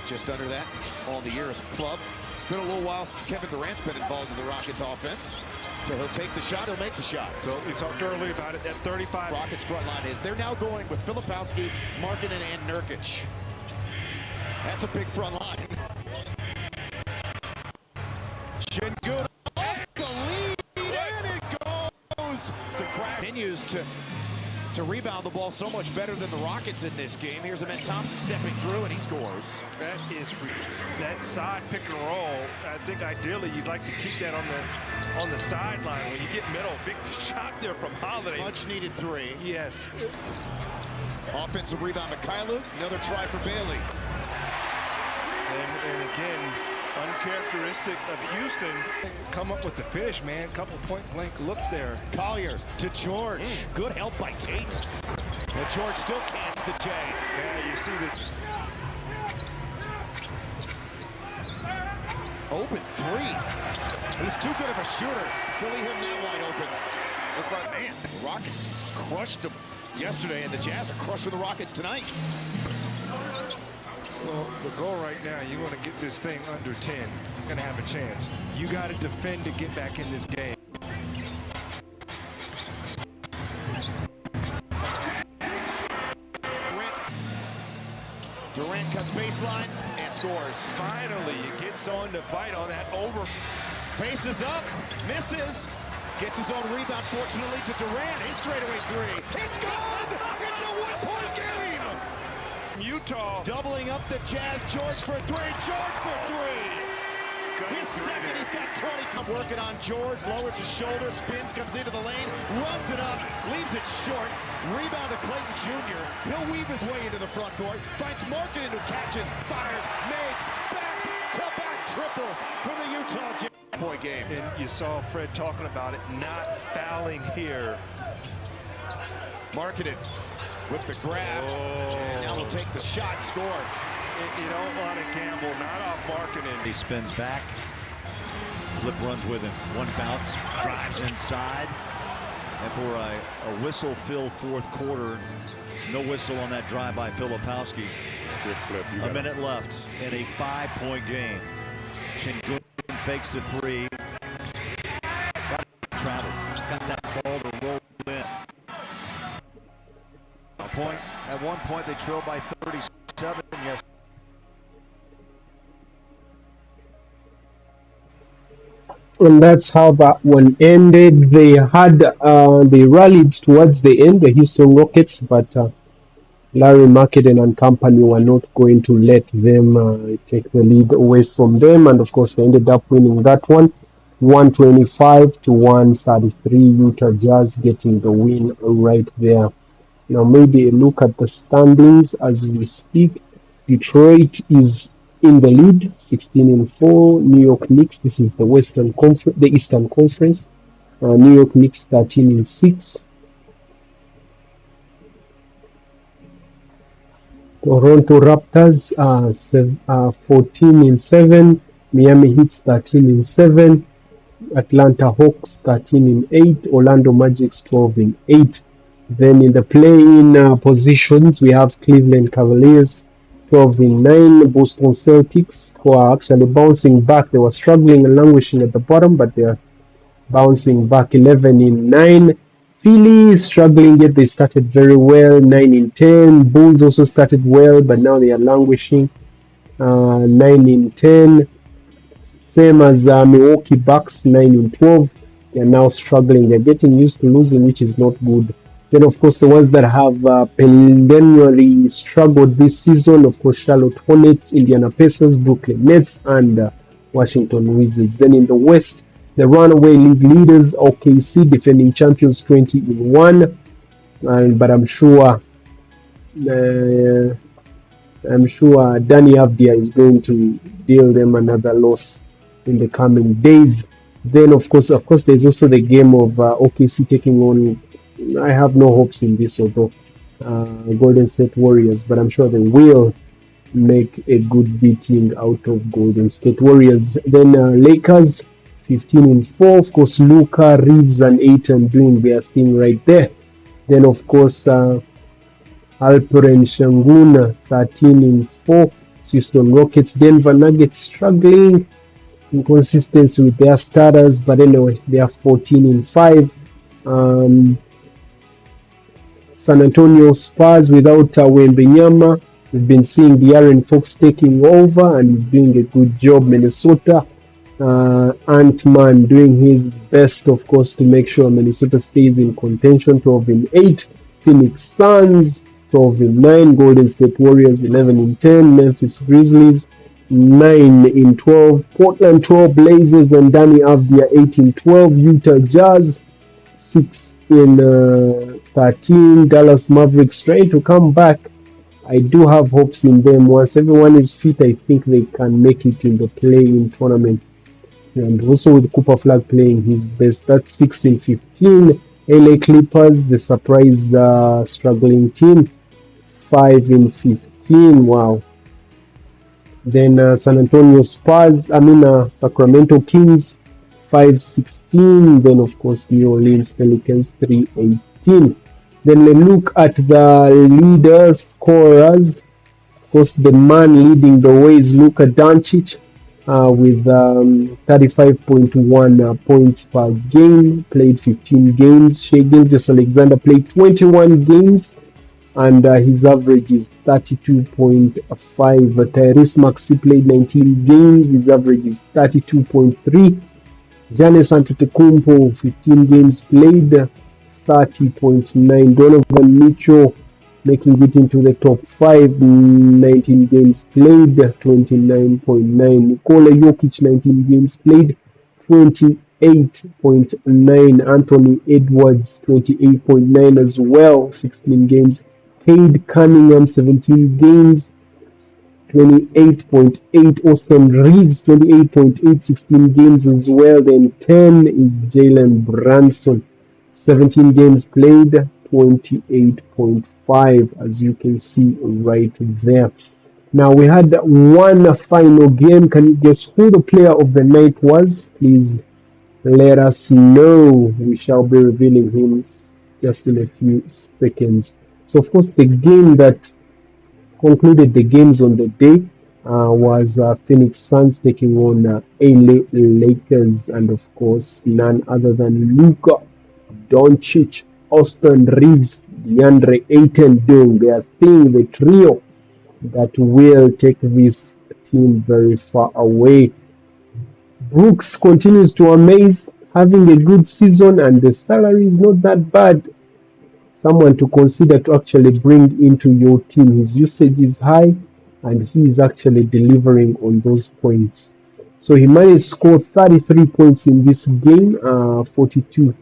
Just under that all the year as a club. It's been a little while since Kevin Durant's been involved in the Rockets offense. So he'll take the shot, he'll make the shot. So we talked earlier about it, that 35. Rockets front line is. They're now going with Filipowski, Markkanen, and Nurkic. That's a big front line. Sengun off the lead, and it goes. The crowd continues to rebound the ball so much better than the Rockets in this game. Here's Amen Thompson stepping through, and he scores. That side pick and roll. I think ideally you'd like to keep that on the sideline. When you get middle, big shot there from Holiday. Much needed 3. Yes. Offensive rebound, McCollum. Another try for Bailey. And again, uncharacteristic of Houston, come up with the finish, man. Couple point-blank looks there. Collier to George. Good help by Tate. And George still cans the J. Yeah, you see the open 3. He's too good of a shooter. He'll leave him that wide open. Looks like, man, the Rockets crushed them yesterday, and the Jazz are crushing the Rockets tonight. Well, the goal right now, you want to get this thing under 10. You're going to have a chance. You got to defend to get back in this game. Durant cuts baseline and scores. Finally, he gets on to bite on that over. Faces up, misses, gets his own rebound, fortunately, to Durant. His straightaway 3. It's gone! It's a one-point game! Utah doubling up the Jazz. George for 3. George for 3. His second. He's got 20. Working on George. Lowers his shoulder. Spins. Comes into the lane. Runs it up. Leaves it short. Rebound to Clayton Jr. He'll weave his way into the front court. Finds Markkanen, who catches, fires, makes, back-to-back triples for the Utah Jazz. Point game. And you saw Fred talking about it, not fouling here. Markkanen with the grab, and now we'll take the shot, score. You don't want to gamble, not off Markkanen. He spins back, Flip runs with him. One bounce, drives inside. And for a whistle-filled fourth quarter, no whistle on that drive by Filipowski. Good flip. A minute left in a 5-point game. Sengun fakes the 3. Travel, got that ball to roll in. At one point, they trailed by 37. Yes. And that's how that one ended. They rallied towards the end, the Houston Rockets, but Larry McCaden and company were not going to let them take the lead away from them, and of course they ended up winning that one, 125 to 133. Utah Jazz getting the win right there. Now maybe a look at the standings as we speak. Detroit is in the lead, 16-4. New York Knicks, this is the Eastern Conference. New York Knicks 13-6. Toronto Raptors 14-7. Miami Heat 13-7. Atlanta Hawks 13-8. Orlando Magic 12-8. Then in the play-in positions, we have Cleveland Cavaliers 12-9. Boston Celtics, who are actually bouncing back. They were struggling and languishing at the bottom, but they're bouncing back, 11-9. Philly struggling, yet they started very well, 9-10. Bulls also started well, but now they are languishing, 9-10. Same as Milwaukee Bucks, 9-12. They are now struggling. They're getting used to losing, which is not good. Then, of course, the ones that have perennially struggled this season, of course, Charlotte Hornets, Indiana Pacers, Brooklyn Nets, and Washington Wizards. Then in the West, the runaway league leaders, OKC, defending champions, 20-1. But I'm sure Danny Avdia is going to deal them another loss in the coming days. Then, of course, there's also the game of OKC taking on. I have no hopes in this, although Golden State Warriors, but I'm sure they will make a good beating out of Golden State Warriors. Then Lakers 15-4. Of course, Luka, Reeves, and Ayton doing their thing right there. Then, of course, Alperen Sengun 13-4. Houston Rockets, Denver Nuggets struggling, inconsistency with their starters, but anyway, they are 14-5. San Antonio Spurs without Wembenyama. We've been seeing De'Aaron Fox taking over, and he's doing a good job. Minnesota, Ant-Man doing his best, of course, to make sure Minnesota stays in contention, 12-8. Phoenix Suns 12-9. Golden State Warriors 11-10. Memphis Grizzlies 9-12. Portland Trail Blazers and Danny Avdia 8-12. Utah Jazz 6-13. Dallas Mavericks trying to come back. I do have hopes in them. Once everyone is fit, I think they can make it in the play-in tournament. And also with Cooper Flagg playing his best. That's 6-15. LA Clippers, the surprise struggling team, 5-15. Wow. Then Sacramento Kings 5-16. Then of course New Orleans Pelicans 3-18. Then we look at the leader scorers. Of course, the man leading the way is Luka Doncic with 35.1 points per game. Played 15 games. Shai Gilgeous-Alexander played 21 games, and his average is 32.5. Tyrese Maxey played 19 games. His average is 32.3. Giannis Antetokounmpo 15 games played, 30.9. Donovan Mitchell making it into the top 5, 19 games played, 29.9. Nikola Jokic 19 games played, 28.9. Anthony Edwards 28.9 as well, 16 games. Cade Cunningham 17 games, 28.8. Austin Reeves 28.8, 16 games as well. Then 10 is Jalen Brunson, 17 games played, 28.5, as you can see right there. Now we had one final game. Can you guess who the player of the night was? Please let us know. We shall be revealing him just in a few seconds. So of course the game that concluded the games on the day was Phoenix Suns taking on LA Lakers, and of course none other than Luka Doncic, Austin Reeves, DeAndre Ayton doing their thing, the trio that will take this team very far away. Brooks continues to amaze, having a good season, and the salary is not that bad. Someone to consider to actually bring into your team. His usage is high, and he is actually delivering on those points. So he managed to score 33 points in this game, 42.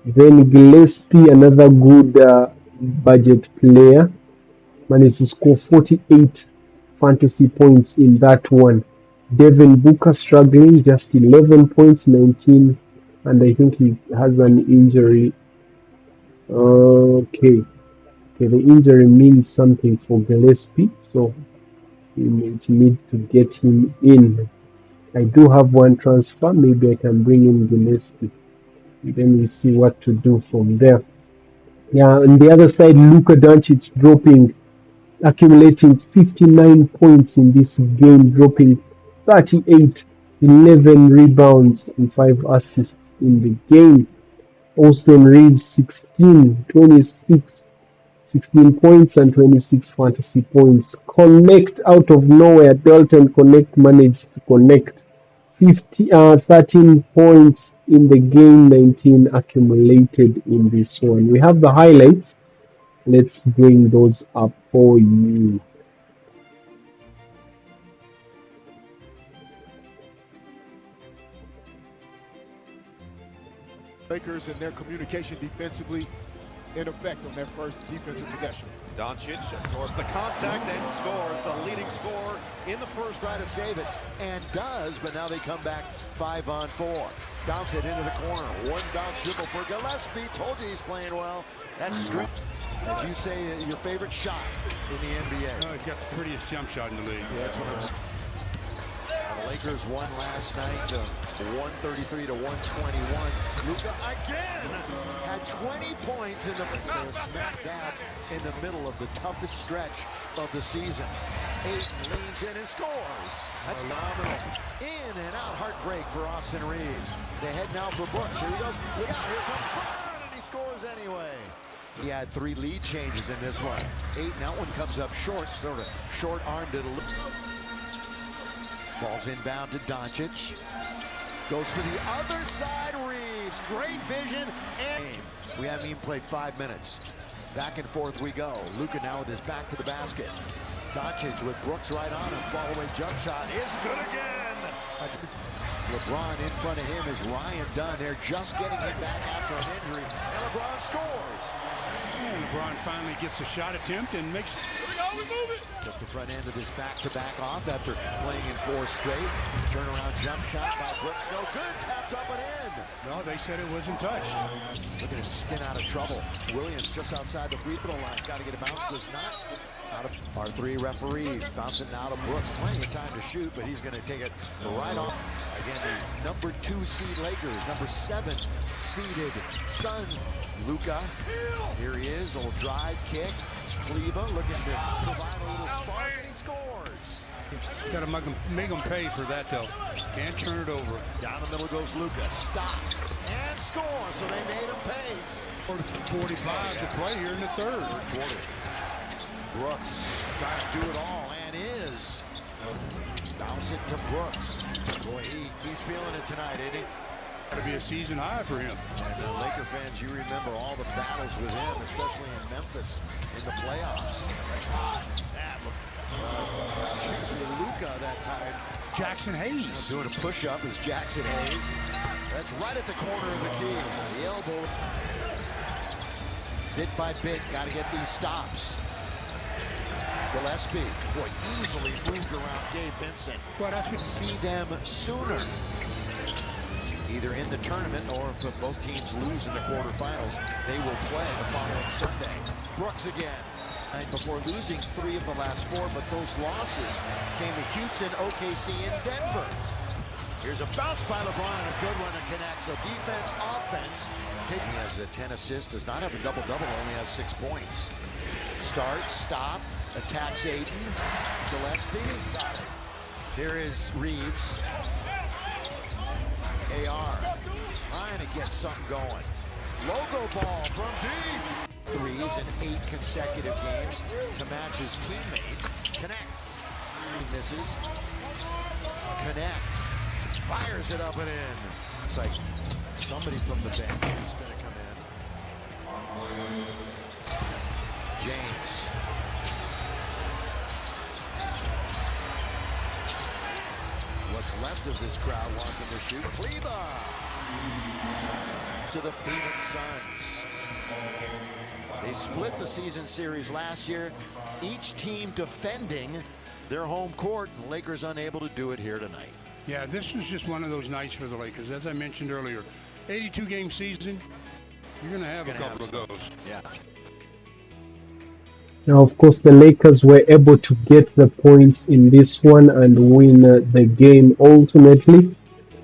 Then Gillespie, another good budget player, managed to score 48 fantasy points in that one. Devin Booker struggling, just 11 points, 19, and I think he has an injury. Okay, the injury means something for Gillespie, so we might need to get him in. I do have one transfer, maybe I can bring in Gillespie. Then we see what to do from there. Yeah, on the other side, Luka Doncic dropping, accumulating 59 points in this game, dropping 38, 11 rebounds, and 5 assists in the game. Austin Reeves 16 points and 26 fantasy points. Connect out of nowhere. Dalton Connect managed to connect 13 points in the game, 19 accumulated in this one. We have the highlights. Let's bring those up for you. Lakers and their communication defensively in effect on their first defensive possession. Doncic absorbs the contact and scores. The leading scorer in the first, try to save it, and does, but now they come back 5-on-4. Bounce it into the corner. One bounce dribble for Gillespie. Told you he's playing well. That's strict. As you say, your favorite shot in the NBA. Oh, he's got the prettiest jump shot in the league. Yeah, that's what I'm saying. The Lakers won last night, 133 to 121. Luka again had 20 points in the smack dab in the middle of the toughest stretch of the season. Ayton leans in and scores. That's phenomenal. In and out heartbreak for Austin Reeves. They head now for Brooks. Here he goes. Look out, here comes Brown, and he scores anyway. He had 3 lead changes in this one. Ayton, that one comes up short, sort of short-armed it a little. Ball's inbound to Doncic. Goes to the other side, Reeves. Great vision. And we haven't even played 5 minutes. Back and forth we go. Luka now with his back to the basket. Doncic with Brooks right on him. Fall-away jump shot is good again. LeBron in front of him is Ryan Dunn. They're just getting him back after an injury. And LeBron scores. And LeBron finally gets a shot attempt and makes... Took the front end of this back-to-back off after playing in 4 straight. Turnaround jump shot by Brooks. No good. Tapped up and in. No, they said it wasn't touched. Look at him spin out of trouble. Williams just outside the free throw line. Got to get a bounce. Does not. Out of our 3 referees. Bouncing out of Brooks. Plenty of time to shoot, but he's going to take it right off. Again, the number 2 seed Lakers. Number 7 seeded Suns. Luka. Here he is. Little drive kick. Kleba looking to provide a little spark, and he scores. Got to make them pay for that, though. Can't turn it over. Down the middle goes Luka. Stop and score. So they made him pay. 45 to play here in the third quarter. Brooks trying to do it all and is. Bounce it to Brooks. Boy, he's feeling it tonight, isn't he? Got to be a season high for him. And Laker fans, you remember all the battles with him, especially in Memphis in the playoffs. Excuse me, Luka that time. Jackson Hayes. Doing a push-up is Jackson Hayes. That's right at the corner of the key. The elbow. Bit by bit, got to get these stops. Gillespie, boy, easily moved around Gabe Vincent. Well, that's what see them sooner. Either in the tournament or if both teams lose in the quarterfinals, they will play the following Sunday. Brooks again. And before losing 3 of the last 4, but those losses came to Houston, OKC, and Denver. Here's a bounce by LeBron and a good one to connect. So defense, offense. He has a 10 assists, does not have a double-double, only has 6 points. Starts, stop, attacks Ayton. Gillespie, got it. Here is Reeves. AR, trying to get something going. Logo ball from deep. 3s in 8 consecutive games to match his teammate. Connects. He misses. Connects. Fires it up and in. It's like somebody from the bench is going to come in. James. What's left of this crowd wanting to shoot. Flagg to the Phoenix Suns. They split the season series last year, each team defending their home court, and the Lakers unable to do it here tonight. Yeah, this was just one of those nights for the Lakers. As I mentioned earlier, 82-game season, you're going to have a couple of those. Yeah. Now, of course, the Lakers were able to get the points in this one and win the game ultimately,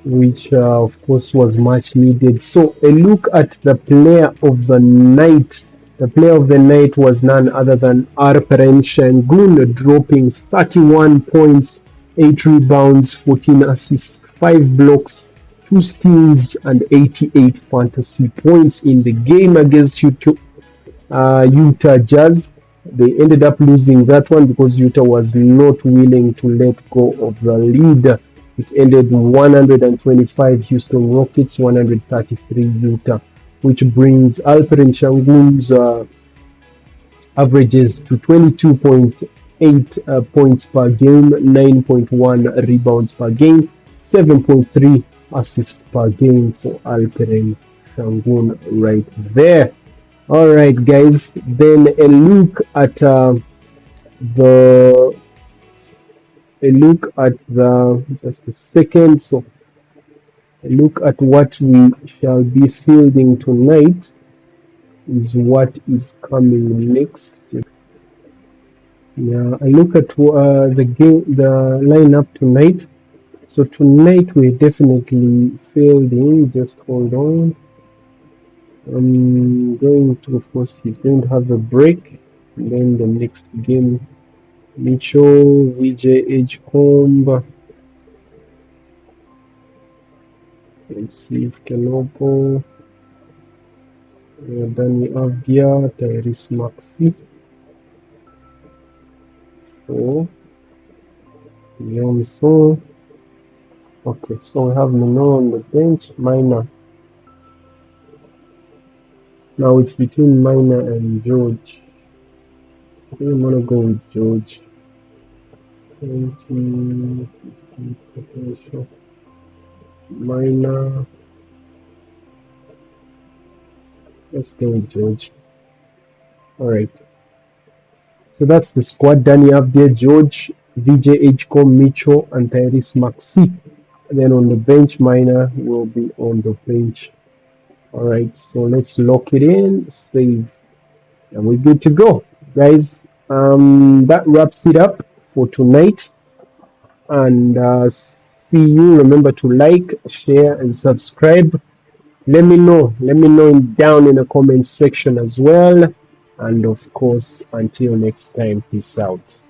which, of course, was much needed. So, a look at the player of the night. The player of the night was none other than Sengun, dropping 31 points, 8 rebounds, 14 assists, 5 blocks, 2 steals, and 88 fantasy points in the game against Utah Jazz. They ended up losing that one because Utah was not willing to let go of the lead. It ended 125 Houston Rockets, 133 Utah, which brings Sengun's averages to 22.8 points per game, 9.1 rebounds per game, 7.3 assists per game for Sengun right there. All right, guys. Then a look at just a second. So a look at what we shall be fielding tonight is what is coming next. Yeah, I look at the lineup tonight. So tonight we're definitely fielding. Just hold on. I'm going to, of course, he's going to have a break. And then the next game, Mitchell, VJ Edgecombe. Let's see if Kenopo, Danny Avdia, Tyrese Maxey. 4. Yonso. Okay, so we have Mino on the bench, Minor. Now it's between Minor and George. I think I'm gonna go with George. 20, 15 potential. Minor. Let's go with George. Alright. So that's the squad. Danny Avdia, George, VJ Edgecombe, Mitchell, and Tyrese Maxey. And then on the bench, Minor will be on the bench. Alright, so let's lock it in, save, and we're good to go. Guys, that wraps it up for tonight. And see you. Remember to like, share, and subscribe. Let me know down in the comment section as well. And of course, until next time, peace out.